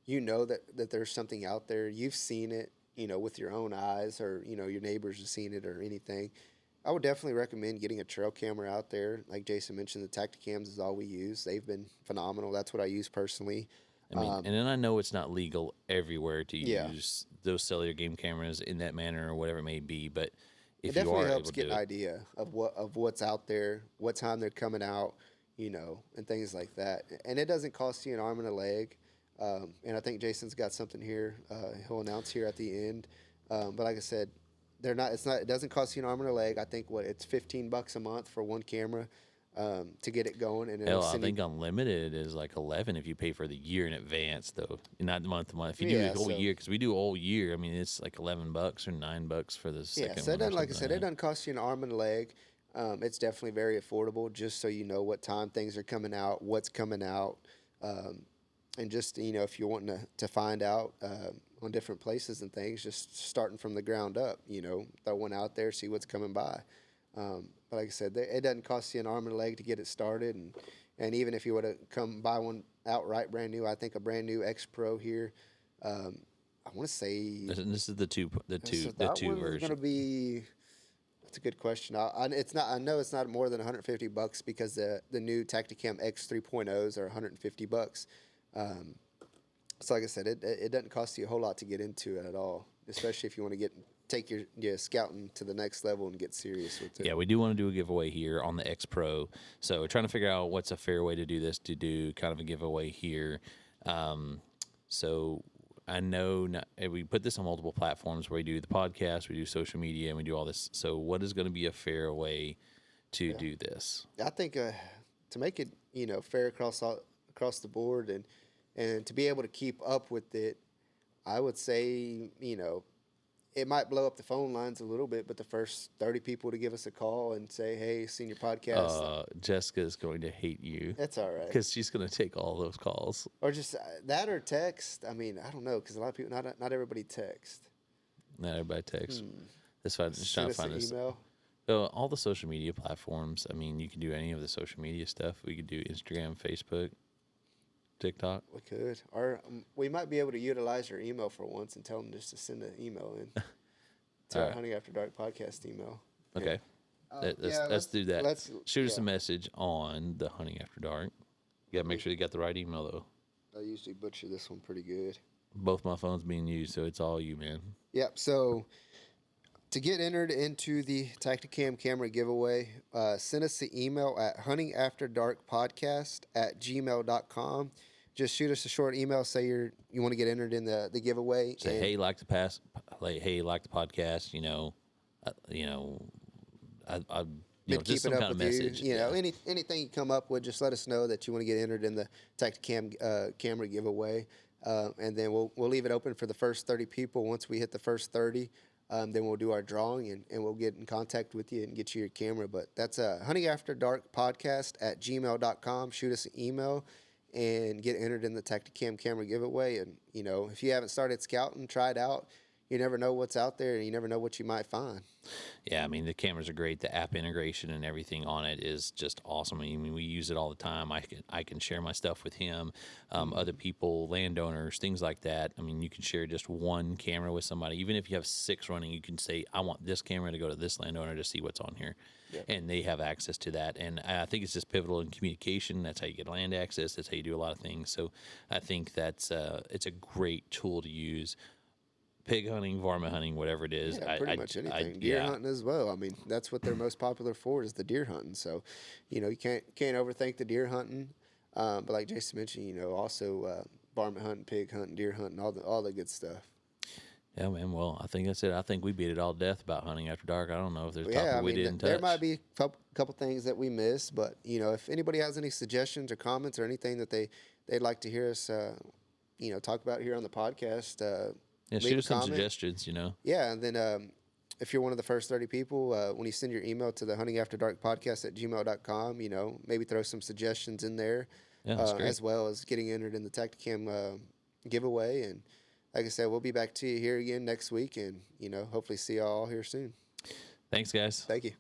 that there's something out there, you've seen it, with your own eyes, or your neighbors have seen it or anything, I would definitely recommend getting a trail camera out there. Like Jason mentioned, the Tacticams is all we use. They've been phenomenal. That's what I use personally. I mean, and then I know it's not legal everywhere to Yeah. use those cellular game cameras in that manner or whatever it may be, but It if you definitely are helps able get to an do it, idea of what's out there, what time they're coming out, and things like that. And it doesn't cost you an arm and a leg. And I think Jason's got something here. He'll announce here at the end. But like I said, it doesn't cost you an arm and a leg. I think it's $15 a month for one camera. to get it going. And Hell, I think unlimited is like 11 if you pay for the year in advance, though, not month to month. If you do the whole year, because we do a whole year, I mean, it's like $11 or $9 for the second so it one. doesn't, like I said, it doesn't cost you an arm and a leg. It's definitely very affordable, just so you know what time things are coming out, what's coming out, and just, you know, if you're wanting to find out on different places and things, just starting from the ground up, you know, throw one out there, see what's coming by. But like I said, it doesn't cost you an arm and a leg to get it started, and even if you were to come buy one outright brand new, I think a brand new X Pro here, I want to say this is the two versions. Going to be. That's a good question. It's not. I know it's not more than $150 because the new Tacticam X 3.0s are $150. So like I said, it doesn't cost you a whole lot to get into it at all, especially if you want to take your scouting to the next level and get serious with it. Yeah, we do want to do a giveaway here on the X Pro. So we're trying to figure out what's a fair way to do this, to do kind of a giveaway here. So I know we put this on multiple platforms where we do the podcast, we do social media, and we do all this. So what is going to be a fair way to do this? I think to make it, you know, fair across the board and to be able to keep up with it, I would say, you know, it might blow up the phone lines a little bit, but the first 30 people to give us a call and say, hey, seen your podcast. Jessica's going to hate you. That's all right. Because she's going to take all those calls. Or just that or text. I mean, I don't know, because a lot of people, not everybody text. Not everybody texts. That's fine. Just trying to find this. Email. All the social media platforms. I mean, you can do any of the social media stuff. We could do Instagram, Facebook, TikTok. We could. Or we might be able to utilize your email for once and tell them just to send an email in to our Hunting After Dark podcast email. Okay. Let's do that. Shoot us a message on the Hunting After Dark. You got to make sure you got the right email, though. I usually butcher this one pretty good. Both my phones being used, so it's all you, man. Yep. So to get entered into the Tacticam camera giveaway, send us the email at huntingafterdarkpodcast@gmail.com. Just shoot us a short email. Say you want to get entered in the giveaway. Say, hey, like the podcast. Just some kind of message. You know, anything you come up with, just let us know that you want to get entered in the Tacticam camera giveaway, and then we'll leave it open for the first 30 people. Once we hit the first 30, then we'll do our drawing and we'll get in contact with you and get you your camera. But that's huntingafterdarkpodcast@gmail.com. Shoot us an email and get entered in the Tacticam camera giveaway. And, you know, if you haven't started scouting, try it out. You never know what's out there, and you never know what you might find. Yeah, I mean, the cameras are great. The app integration and everything on it is just awesome. I mean, we use it all the time. I can share my stuff with him, other people, landowners, things like that. I mean, you can share just one camera with somebody. Even if you have 6 running, you can say, I want this camera to go to this landowner to see what's on here. Yeah. And they have access to that. And I think it's just pivotal in communication. That's how you get land access. That's how you do a lot of things. So I think it's a great tool to use. Pig hunting, varmint hunting, whatever it is. Yeah, pretty much anything. Deer hunting as well. I mean, that's what they're most popular for, is the deer hunting. So, you know, you can't overthink the deer hunting. But like Jason mentioned, you know, also varmint hunting, pig hunting, deer hunting, all the good stuff. Yeah, man. Well, I think that's it. I think we beat it all to death about hunting after dark. I don't know if there's a topic we didn't touch. There might be a couple things that we missed, but, you know, if anybody has any suggestions or comments or anything that they'd like to hear us, you know, talk about here on the podcast, shoot us some suggestions, you know. Yeah, and then if you're one of the first 30 people, when you send your email to the huntingafterdarkpodcast@gmail.com, you know, maybe throw some suggestions in there, as well as getting entered in the Tacticam giveaway. And like I said, we'll be back to you here again next week, and, you know, hopefully see y'all here soon. Thanks, guys. Thank you.